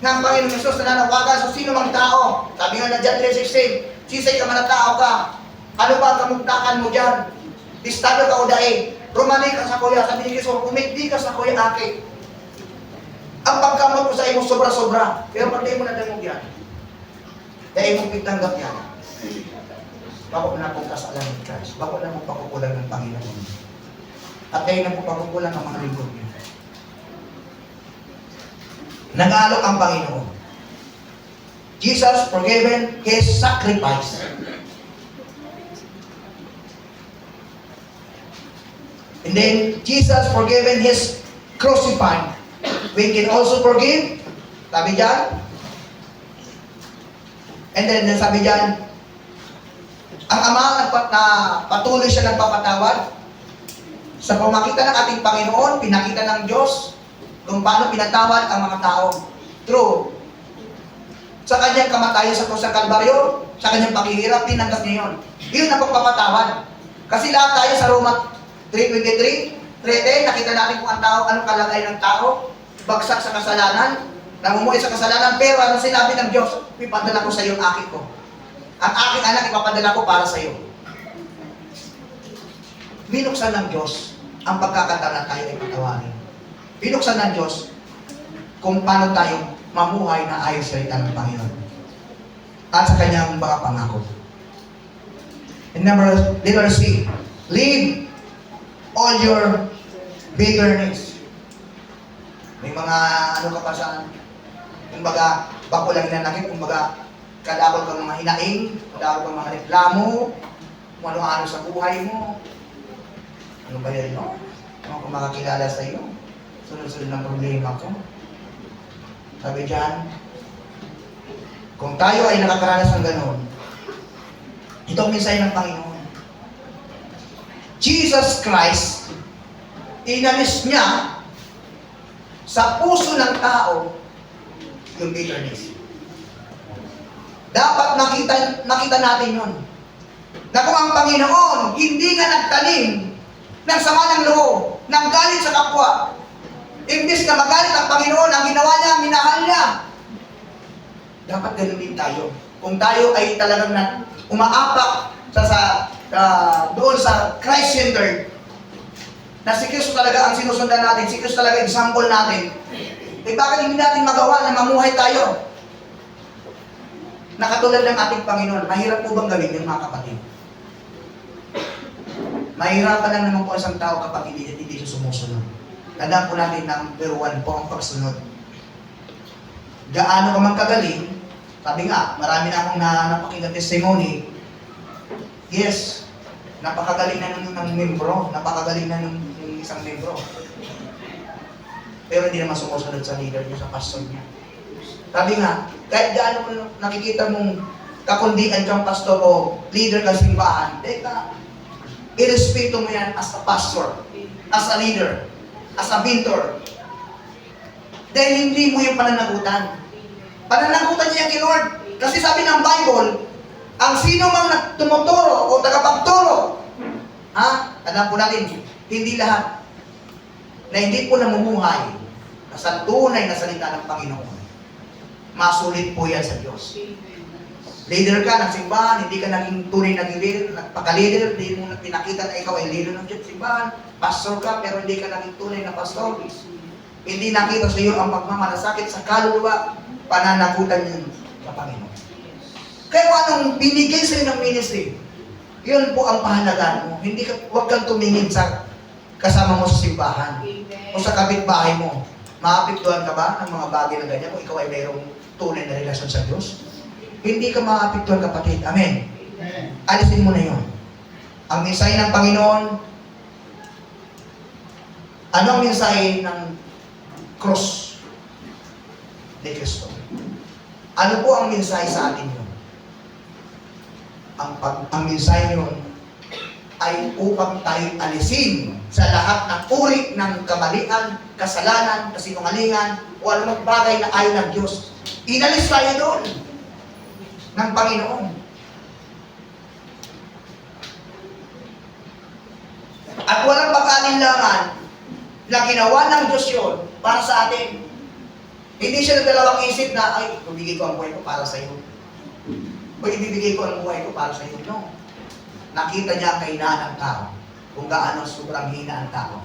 Ng Panginoon Jesus na nanawagan sa sino mang tao. Sabi nga na John 3:16, sisay ka man na tao ka. Ano ba ang kamugtakan mo dyan? Listado ka o daig. Rumani ka sa kuya. Sabi ni Jesus, umigdi ka sa kuya aki. Ang pagkamot ko sa imo sobra-sobra. Pero pag di mo nadamog yan, dahil mong pitanggap yan, bako na pong kasalan ng Christ. Bako na pong pakukulang ng Panginoon. At dahil na pong pakukulang ng mga lingkod niya. Nag-alok ang Panginoon. Jesus forgiven His sacrifice. And then, Jesus forgiven His crucified. We can also forgive. Sabi dyan. And then, sabi dyan, ang Ama patuloy siya nagpapatawad. Sa pamakita ng ating Panginoon, pinakita ng Diyos kung paano pinatawad ang mga tao. True. Sa kanyang kamatayan sa krus ng Kalbaryo, sa kanyang paghihirap, tinanggap niya yun. Yun ang pagpapatawad. Kasi lahat tayo sa Roma 3:23, 3:10, nakita natin kung ang tao, anong kalagay ng tao, bagsak sa kasalanan, namumuhay sa kasalanan, pero ano sinabi ng Diyos? Ipadala ko sa iyo ang aking ko. Ang aking anak, ipapadala ko para sa iyo. Binuksan ng Diyos ang pagkakataon na tayo ay patawarin. Binuksan ng Diyos kung paano tayo mamuhay na ayon sa salita ng Panginoon at sa kanyang mga pangako. And letter C, leave all your bitterness. May mga ano ka pa sa, kumbaga, bako lang hinanakit, kumbaga, kadakol kang mga hinaing, kadakol kang mga reklamo, kung ano-ano sa buhay mo. Ano ba yan, no? Ano kung makakilala sa iyo? Sunod-sunod ng problema ko. Sabi dyan, kung tayo ay nakakaranas ng gano'n, ito ang mensahe ng Panginoon. Jesus Christ, inalis niya sa puso ng tao yung bitterness. Dapat nakita natin yun. Na kung ang Panginoon hindi nga nagtanim ng sama ng loob, ng galit sa kapwa, imbis na magalit ang Panginoon, ang ginawa niya, minahal niya. Dapat ganun din tayo. Kung tayo ay talagang umaapak doon sa Christ-centered, na si Kristo talaga ang sinusundan natin, si Kristo talaga example natin, eh bakit hindi natin magawa na mamuhay tayo na katulad ng ating Panginoon? Mahirap po bang gawin yun, mga kapatid? Mahirapan lang naman po isang tao kapag hindi siya sumusunod. Tandaan po natin na number 1 po ang pagsunod. Gaano ka man kagaling, sabi nga, marami na akong napakinggan testimony. Yes, napakagaling na ng membro, napakagaling na ng isang membro. Pero hindi naman sumusunod sa leader niya, sa pastor niya. Sabi nga, kahit gaano mo nakikita mong kakundian kang pastor o leader ka simbahan, teka, irespeto mo yan as a pastor, as a leader, as a mentor. Dahil hindi mo yung pananagutan. Pananagutan niya kay Lord. Kasi sabi ng Bible, ang sino mang tumuturo o tagapagturo, alam po natin, hindi lahat na hindi po namumuhay sa tunay na salita ng Panginoon. Masulit po yan sa Diyos. Leader ka ng simbahan, hindi ka naging tunay naging leader, nagpaka-leader, hindi mo pinakita na ikaw ay leader ng simbahan, pastor ka, pero hindi ka naging tunay na pastor. Hindi nakita sa iyo ang pagmamalasakit sa kaluluwa, pananagutan yun sa Panginoon. Kaya anong binigay sa iyo ng ministry, yun po ang pahalagaan mo. Hindi ka, huwag kang tumingin sa kasama mo sa simbahan o sa kapitbahay mo. Maapektuhan ka ba ng mga bagay na ganyan kung ikaw ay mayroong tunay na relasyon sa Diyos? Hindi ka maapektuhan, kapatid. Amen. Alisin mo na yun. Ang mensahe ng Panginoon, ano ang mensahe ng cross ni Kristo? Ano po ang mensahe sa atin yun? Ang mensahe yun ay upang tayo alisin sa lahat ng uri ng kamalian, kasalanan, kasinungalingan, o anumang bagay na ayaw ng Diyos. Inalis tayo doon ng Panginoon. At walang pag-alinlangan na ginawa ng Diyos yun para sa atin. Hindi siya nagdalawang isip na, ay, ibibigay ko ang buhay ko para sa iyo. O ibibigay ko ang buhay ko para sa iyo. No. Nakita niya ang kahinaan ng tao, kung gaano sobrang hina ang tao.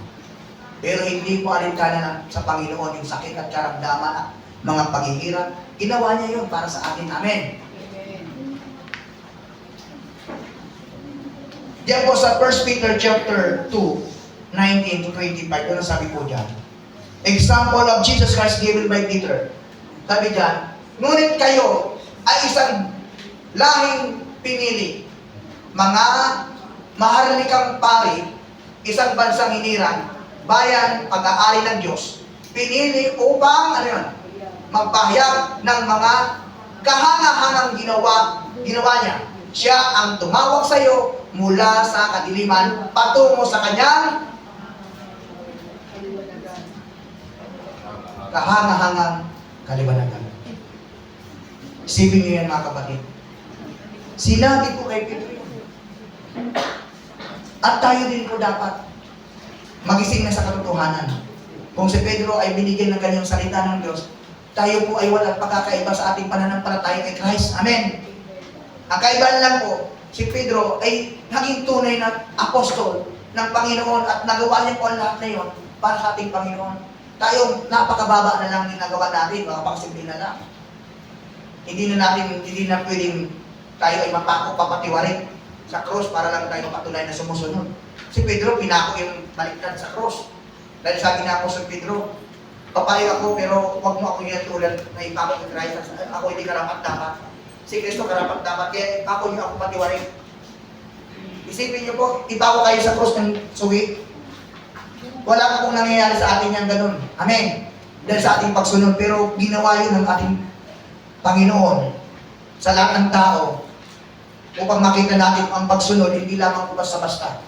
Pero hindi po alintanan sa Panginoon yung sakit at karamdaman at mga paghihirap. Ginawa niya yun para sa atin. Amen. Diyan po sa 1 Peter chapter 2, 19 to 25, ano sabi po dyan? Example of Jesus Christ given by Peter. Sabi dyan, ngunit kayo ay isang lahing pinili, mga maharlikang pari, isang bansang hiniran, bayan, pag-aari ng Diyos, pinili upang, magpahayag ng mga kahangahangang ginawa niya. Siya ang tumawag sa iyo mula sa kadiliman patungo sa kanyang kahangahangang kaliwanagan. Isipin niyo yan, mga kapatid. Sinabi ko kay Pedro yun. At tayo din po dapat magising na sa katotohanan. Kung si Pedro ay binigyan ng kanyang salita ng Diyos, tayo po ay walang pagkakaiba sa ating pananampalataya kay Christ. Amen. Ang kaibahan lang po, si Pedro ay naging tunay na apostol ng Panginoon at nagawa niya po ang lahat na yun para sa ating Panginoon. Tayo, napakababa na lang yung nagawa natin, makapasimple na lang. Hindi na pwedeng tayo ay papatiwarik sa cross para lang tayo patunay na sumusunod. Si Pedro, pinako yung baliktad sa cross. Dahil sabi na ako sa Pedro, papayag ako pero huwag mo ako yung tulad na ipako ng Christ. Ako hindi karapat-dapat. Si Kristo karapat-dapat, kaya ipako niyo ako patiwarik. Isipin niyo po, ipako kayo sa cross ng suwi. Wala ka pong nangyayari sa atin yan ganun. Amen. Dahil sa ating pagsunod, pero ginawa yun ng ating Panginoon sa lahat ng tao upang makita natin ang pagsunod, hindi lamang basta-basta.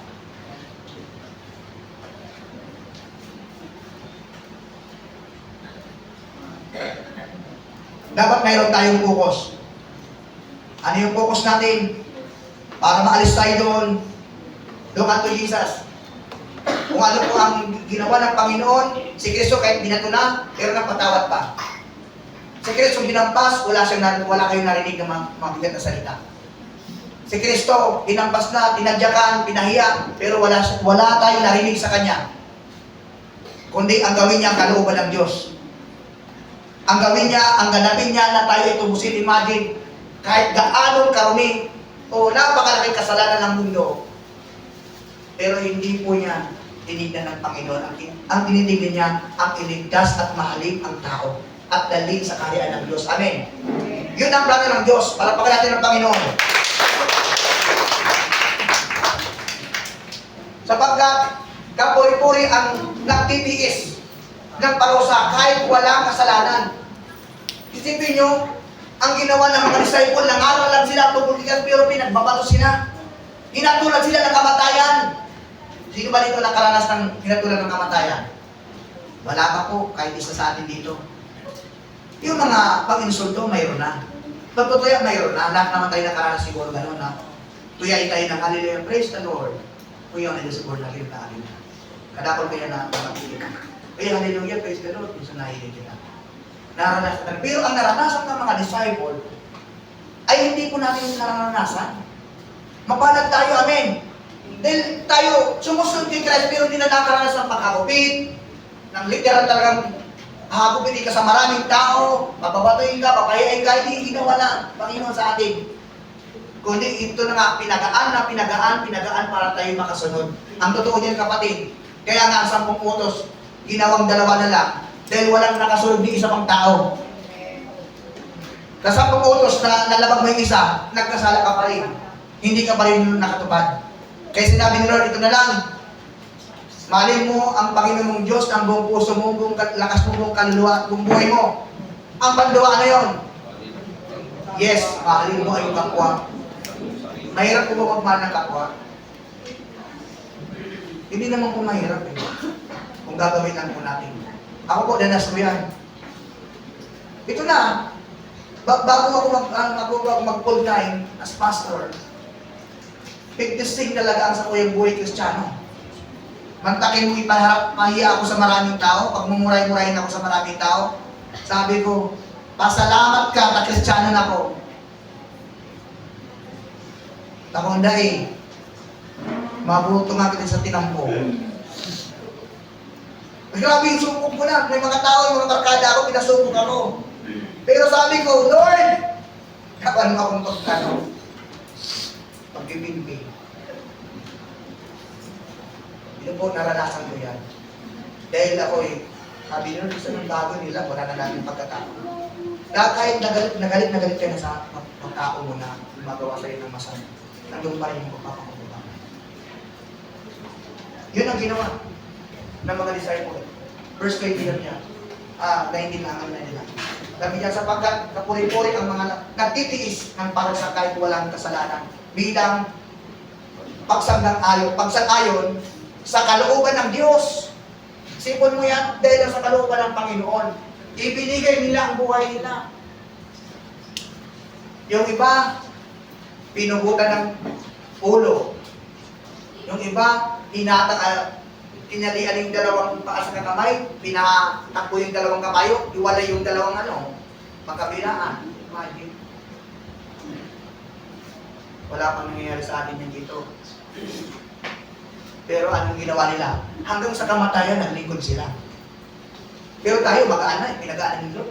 Dapat mayroon tayong focus. Ano yung focus natin? Para maalis tayo doon. Look unto Jesus. Kung ano po ang ginawa ng Panginoon, si Kristo kahit binato na, pero napatawad pa. Si Kristo binampas, wala kayong narinig na mabigat na salita. Si Kristo, hinampas na, tinadyakan, pinahiya, pero wala tayong narinig sa Kanya. Kundi ang gawin niya ang kalooban ng Diyos. Ang gawin niya, ang ganapin niya na tayo itubusin. Imagine, kahit gaanong karumi o napakalaking kasalanan ng mundo, pero hindi po niya tinignan ng Panginoon. Ang tinitignan niya, ang iligtas at mahalin ang tao at dalhin sa kaharian ng Diyos. Amen. Yun ang plano ng Diyos. Palakpakan natin ng Panginoon. Sapagkat kapuri-puri ang nagtitiis ng parusa kahit walang kasalanan. Isipin nyo, ang ginawa ng mga disciple, nangaral lang sila tungkol kay Kristo, pero pinagbabato sila. Hinatulan sila ng kamatayan. Sino ba dito nakaranas ng hinatulan ng kamatayan? Wala pa po, kahit isa sa atin dito. Yung mga pang-insulto, mayroon na. Pagtutuya, mayroon na. Lahat naman tayo nakaranas siguro gano'n na. Tuyain tayo ng hallelujah, praise the Lord. Kuya na Diyos siguro natin na alin. Kadakol kaya na makikita. Kaya hallelujah, praise the Lord. Minsan nahilig kita. Naranasan. Pero ang naranasan ng mga disciple ay hindi po natin naranasan. Mapalad tayo, amen. Dahil tayo sumusunod kay Christ pero hindi na nakaranas ng pagkakupit, ng literal talagang hakupitin ka sa maraming tao, papabatuin ka, papayain ka, hindi ginawa na Panginoon sa atin. Kundi ito na nga, pinagaan para tayo makasunod. Ang totoo niyan kapatid, kaya nga ang 10 utos, ginawang 2 na lang, dahil walang nakasunod ni isa pang tao. Sa 10 utos na nalabag mo yung isa, nagkasala ka pa rin. Hindi ka pa rin nakatupad. Kaya sinabi ni Lord, ito na lang, mahalin mo ang Panginoon mong Diyos ng buong puso mo, buong lakas mo, buong kaluluwa, buong buhay mo. Ang panduwa na yon. Yes, mahalin mo ang kapwa. Mahirap po ba magmahal ng kapwa? Hindi naman po mahirap eh. Kung gagawin lang po natin. Ako po, danas ko yan. Ito na, bago ako mag-full time as pastor, pigdisting talaga ang sa kuyang buhay Kristiyano. Mantakin mo ipaharap, mahiya ako sa maraming tao, pag mumuray-murahin ako sa maraming tao, sabi ko, pasalamat ka na Kristiyano na ako. Takong dahil, mabuto nga kita sa tinampo. Grabe yung sumok ko na. May mga tao, yung mga barkada ako, pinasumok ako. Pero sabi ko, Lord, kapan mo akong pagbibimbing. Ito po, naranasan ko yan. Dahil ako sabi nyo, gusto ng bago nila, wala na natin pagkatao. Kahit nagalit ka na sa pagkatao mo na gumagawa sa'yo ng masama, nandun pa rin yung pagpapakukuha. Yun ang ginawa ng mga disciple. Verse 20 lang niya. 19 lang ang nila. Sabi niya, sapagkat kapuri-puri ang mga nagtitiis ng parusa kahit walang kasalanan bilang pagsang-ayon sa kalooban ng Diyos. Sipon mo yan, dahil sa kalooban ng Panginoon. Ibinigay nila ang buhay nila. Yung iba, pinugutan ng ulo. Yung iba, tinalian yung 2 paa sa kamay, pinatakbo yung 2 kabayo, iwalay yung 2 magkabilaan. Imagine. Wala pang nangyayari sa atin yan dito. Pero anong ginawa nila? Hanggang sa kamatayan, naglingkod sila. Pero tayo, magaan na, pinagaan nito.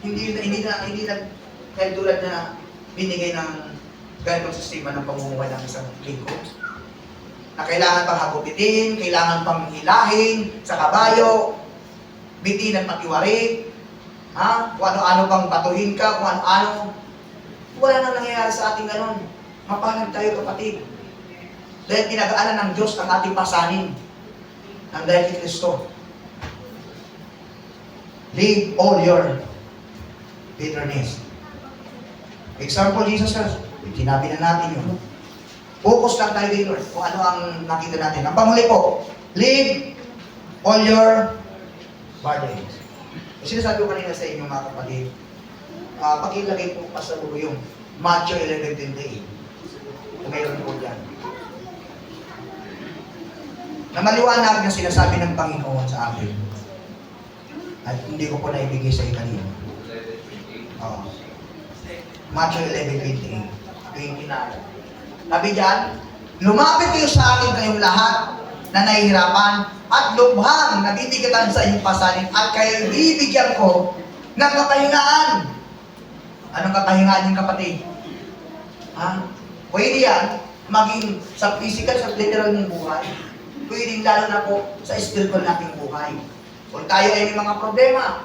Hindi na, kahit tulad na binigay ng ganitong sistema ng pamumuhay ng isang lingkod. Na kailangan pang hagupitin, kailangan pang hilahin sa kabayo, bitin at matiwari, kung ano-ano pang batuhin ka, kung ano-ano. Wala nang nangyayari sa ating ganon. Mapalad tayo kapatid. Dahil pinagaanan ng Diyos ang ating pasanin ng dahil kay Kristo. Leave all your bitterness. Example, Jesus Christ. Sinabi na natin yun. Focus lang tayo dito kung ano ang nakita natin. Ang panghuli po, leave all your burdens. Sinasabi ko kanina sa inyo mga kapatid, pakilagay po pa sa bulo yung Matthew 11:28. Kung mayroon po dyan. Na maliwanag na sinasabi ng Panginoon sa akin. At hindi ko po naibigay sa kanina. Matthew 11:28. 29. Sabi diyan, lumapit kayo sa akin kayong lahat na nahihirapan at lubhang nabibigatan sa inyong pasanin at kayo bibigyan ko ng kapahingaan. Anong kapahingaan yung kapatid? Ha? Pwede yan, maging sa physical, sa literal ng buhay. Pwede lalo na po sa spiritual nating buhay. Kung tayo ay may mga problema,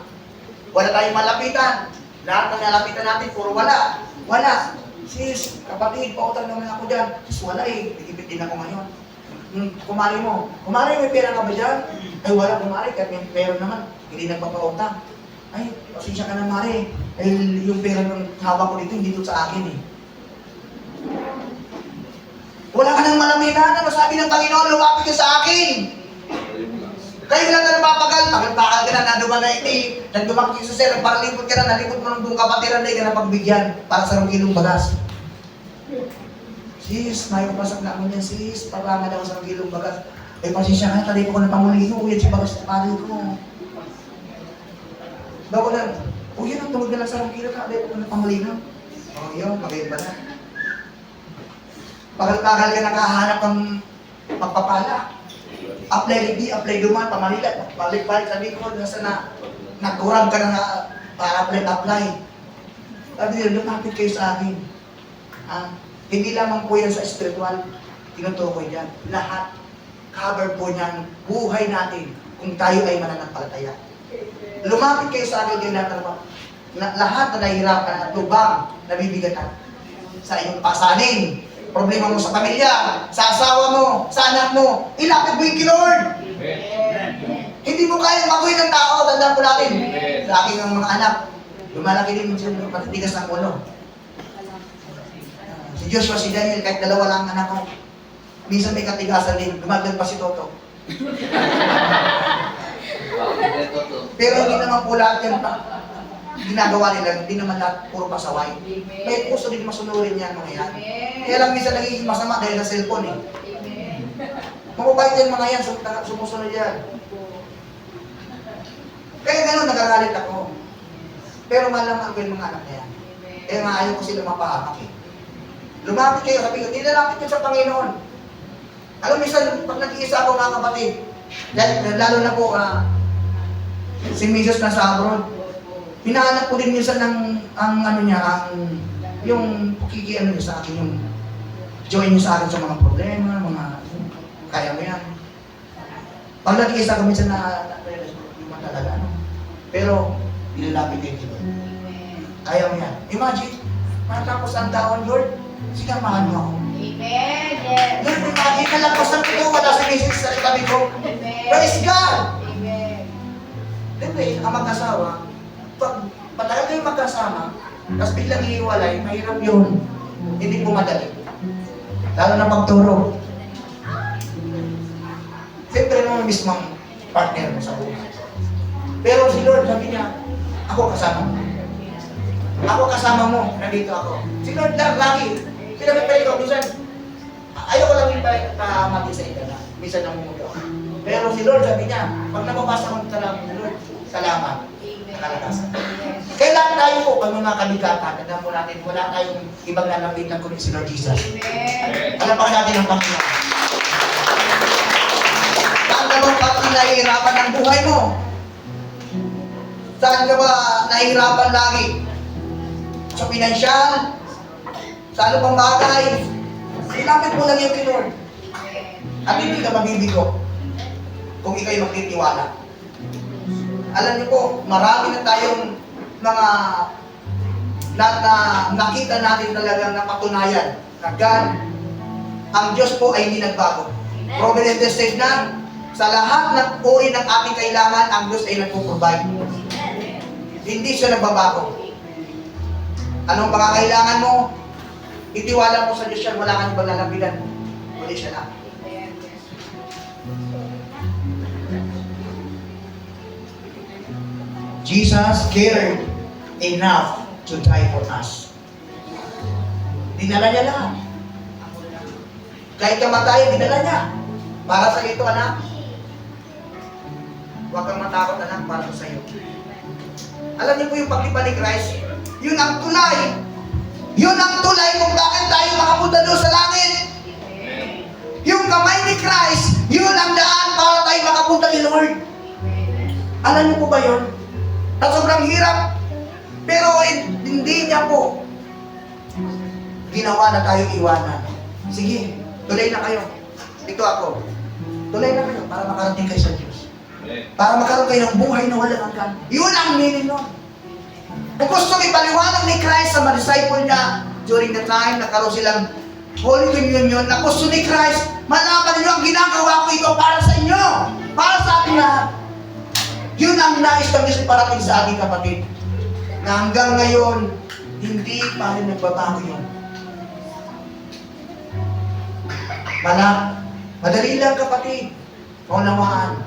wala tayong malapitan, lahat ng nalapitan natin, puro wala. Wala. Sis, kapatid, pautang naman ako dyan. Sis, wala eh. Nagipit din ako ngayon. Kumari mo, may pera ka ba dyan? Ay, wala kumari, kahit may pera naman. Hindi nagpapautang. Ay, pasensya ka na, Mari. Ay, yung pera ng hawak ko dito, hindi dito sa akin eh. Wala ka nang malamitan. Ano sabi ng Panginoon, lumapit ka sa akin. Kayo lang na napapagal. Bakal ka na, naduman na iti. Nagdumak ka sa sir, paralipot ka na, nalipot mo ng buong kapatiran na ka na pagbigyan para sa kilong bagas. Sis, may papasak na ako niyan, sis. Pabangan ako sa kilong bagas. Ay, pasensya ka na, talipo ko ng pamulino. Uyan si bagas sa pari ko. Bago lang, uyan ang tungod na lang sa kilo ka, talipo ko ng pamulino. O, yun, magayon ba na? Pagal-pagal ka nakahanap ng magpapala. Apply libi, apply duman, pamanila, balik-balik sa likod, nasa na, nagkurang ka na apply. Sabi nila, lumapit kayo sa akin. Hindi lamang po yan sa spiritual, tinutukoy yan. Lahat, cover po niyan, buhay natin, kung tayo ay mananampalataya. Lumapit kayo sa akin, kayo lahat na nahihirapan at lubang, nabibigatan sa inyong pasanin. Problema mo sa pamilya, sa asawa mo, sa anak mo, ilapit mo yung Lord. Hindi mo kaya mabuhay ng tao, tandaan po natin. Sa aking mga anak, lumalaki din yung matitigas ng ulo. Si Joshua, si Daniel, kahit dalawa lang ang anak ko, minsan may katigasan din, lumagdag pa si Toto. Pero hindi naman po lahat yan ginagawa nila, hindi naman lahat puro pasaway. May puso din masunurin yan mga yan. Kaya lang minsan nagiging masama dahil sa cellphone eh. Mababait yan mga yan, sumusunod yan. Kaya gano'n, nagagalit ako. Pero malamang ko yung mga anak na yan. Kaya nga ayaw ko sila mapahamak eh. Lumapit kayo, sabi ko, nilalapit ko sa Panginoon. Alam, minsan, pag nag-iisa ako mga kapatid, lalo na po, si Mrs. nasa abroad, hinahanap ko din minsan yung ano niya sa akin, yung join niya sa akin sa mga problema, mga, kaya mo yan. Pag nag-iisa ko minsan hindi mo talaga, Pero, nilalapit kayo dito. Kaya mo yan. Imagine, matapos ang taon, Lord, sinamahan mo ako. Amen. Yes. Lord, imagine, nalampasan ko ito, wala sa misis sa tabi ko. Amen. Praise God! Amen. Siyempre, ang mag-asawa, pag patagal kayo magkasama, tapos biglang iiwalay, mahirap yun. Hindi po madali. Lalo na pagturo. Siyempre naman mismong partner mo sa buhay. Pero si Lord, sabi niya, ako kasama mo. Ako kasama mo, nandito ako. Si Lord lang, lagi. Pinapipili ko, minsan, ayoko lang yung pamati sa ito na. Minsan namumulo ako. Pero si Lord, sabi niya, pag nababasa ko talaga, Lord, salamat. Nakalagasan. Kailan tayo po, pag mga kabigatan, tandaan po natin, wala tayong ibang lalapitan kundi si Lord Jesus. Amen. Alapakan natin ang Panginoon. Saan ka ba nahihirapan ng buhay mo? Saan ka ba nahihirapan lagi? Sa pinansyal? Sa ano pang bagay? Ilapit mo lang yung kay Lord. At hindi ka mabibigo kung ikaw'y magtitiwala. Alam niyo po, marami na tayong mga nakita natin talagang napatunayan na God, ang Diyos po ay hindi nagbago. Providence tested na, sa lahat ng uri ng ating kailangan, ang Diyos ay nagpo-provide. Hindi siya nagbabago. Anong pangangailangan mo? Itiwala mo sa Diyos yan, wala kang ibang lalapitan. Kundi siya lang. Jesus cared enough to die for us. Dinala niya lahat. Kahit kamatayan, dinala niya. Para sa ito, anak. Huwag kang matakot, anak, para sa iyo. Alam niyo po yung paglipa ni Christ, yun ang tulay. Yun ang tulay kung bakit tayo makapunta doon sa langit. Yung kamay ni Christ, yun ang daan para tayo makapunta kay Lord. Alam niyo po ba yun? Na sobrang hirap. Pero hindi niya po ginawa na tayo iwanan. Sige, tuloy na kayo. Ito ako. Tuloy na kayo para makarating kayo sa Diyos. Para magkaroon kayo ng buhay na walang hanggan. Yun ang meaning nun. Kung gusto ipaliwanag ni Christ sa mga disciple niya during the time nagkaroon silang Holy Communion, na gusto ni Christ, malaman ninyo ang ginagawa ko ito para sa inyo, para sa ating lahat. Yun ang nais ng Diyos parating sa ating kapatid. Na hanggang ngayon, hindi pa rin nagbabago yun. Madali lang kapatid, maunawaan.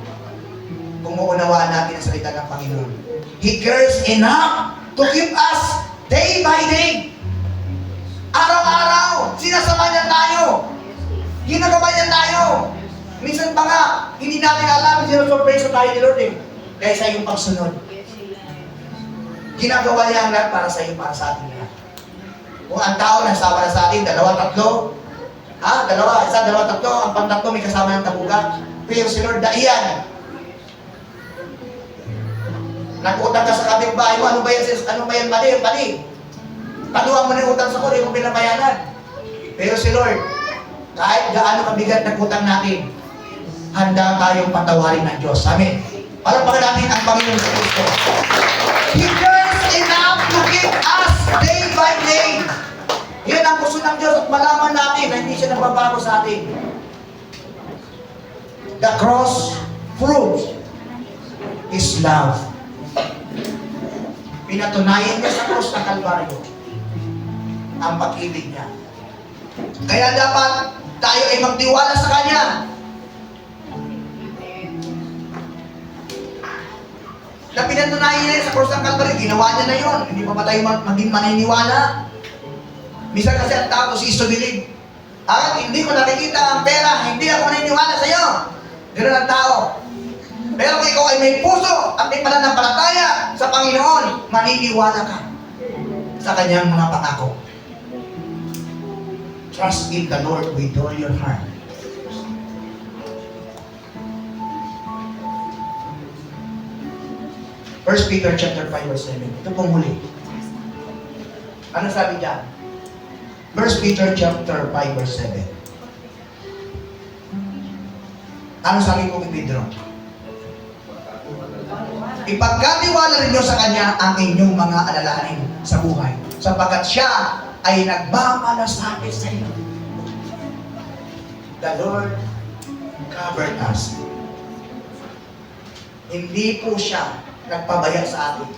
Kung maunawaan natin ang salita ng Panginoon. He cares enough to keep us day by day. Araw-araw, sinasama niya tayo. Ginagawa niya tayo. Minsan pa nga, hindi natin alam, sinusurprise tayo ni Lord eh. Kaya sa iyong pagsunod. Ginagawa niya ang lahat para sa iyo, para sa ating lahat. Kung ang tao nasama na sa atin, dalawa, tatlo, isa, dalawa, tatlo, ang pantatlo may kasama ng tabuga. Pero si Lord, daiyan. Nag-utang ka sa kapitbahay mo, ano ba yan, mali. Taluan mo na yung utang sa kuli, kung pinabayanan. Pero si Lord, kahit gaano kabigat ng utang natin, handa tayong patawarin ng Diyos. Amen. Palapakan natin ang Panginoon sa Kristo. He cares enough to give us day by day. Yan ang gusto ng Diyos at malaman natin na hindi siya nagbabago sa atin. The cross proves His love. Pinatunayan niya sa cross ng Kalbaryo ang pag-ibig niya. Kaya dapat tayo ay magtiwala sa Kanya. Na pinatunayan niya sa cross ng Kalbaryo, ginawa niya na yun. Hindi pa ba tayo maging maniniwala? Minsan kasi ang tao si Istobilib. Hindi ko nakikita ang pera, hindi ako maniniwala sa iyo. Ganoon ang tao. Pero kung ikaw ay may puso at may pananampalataya sa Panginoon, maniniwala ka sa Kanyang mga pangako. Trust in the Lord with all your heart. First Peter chapter 5 verse 7. Ito pong huli. Ano sabi diyan? First Peter chapter 5 verse 7. Ano sabi po ni Pedro? Ipagkatiwala ninyo sa Kanya ang inyong mga alalahanin sa buhay, sapagkat Siya ay nagmamalasakit sa inyo. The Lord covered us. Hindi po Siya nagpabaya sa atin.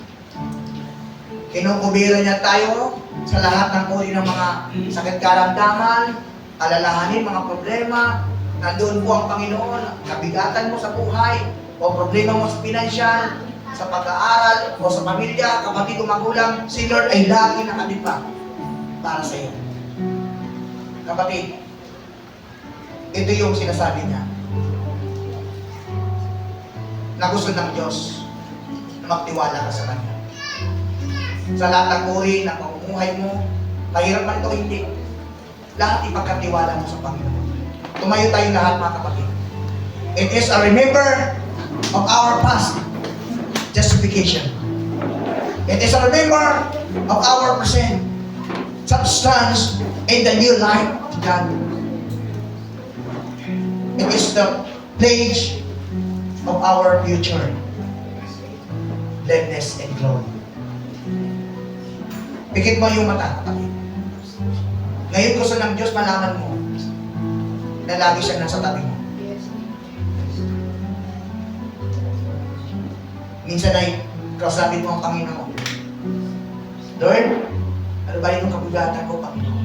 Kinukubira niya tayo sa lahat ng uri ng mga sakit karamdaman, alalahanin, mga problema. Nandoon po ang Panginoon, kabigatan mo sa buhay, o problema mo sa pinansyal, sa pag-aaral, o sa pamilya, kapatid o magulang, si Lord ay lagi nakalipa para sa iyo. Kapatid, ito yung sinasabi niya na gusto ng Diyos na magtiwala ka sa Kanya. Sa lahat ng uri ng pamumuhay mo, mahirap man ito hindi. Lahat ipagkatiwala mo sa Panginoon. Tumayo tayong lahat, mga kapatid. It is a remember of our past justification. It is a remember of our present substance in the new life to God. It is the pledge of our future gladness and glory. Pikit mo yung mata, kapatid. Ngayon gusto ng Diyos malaman mo na lagi siya nasa tabi mo. Minsan ay kausapin mo ang Panginoon. Lord, ano ba yung kabugatan ko, Panginoon?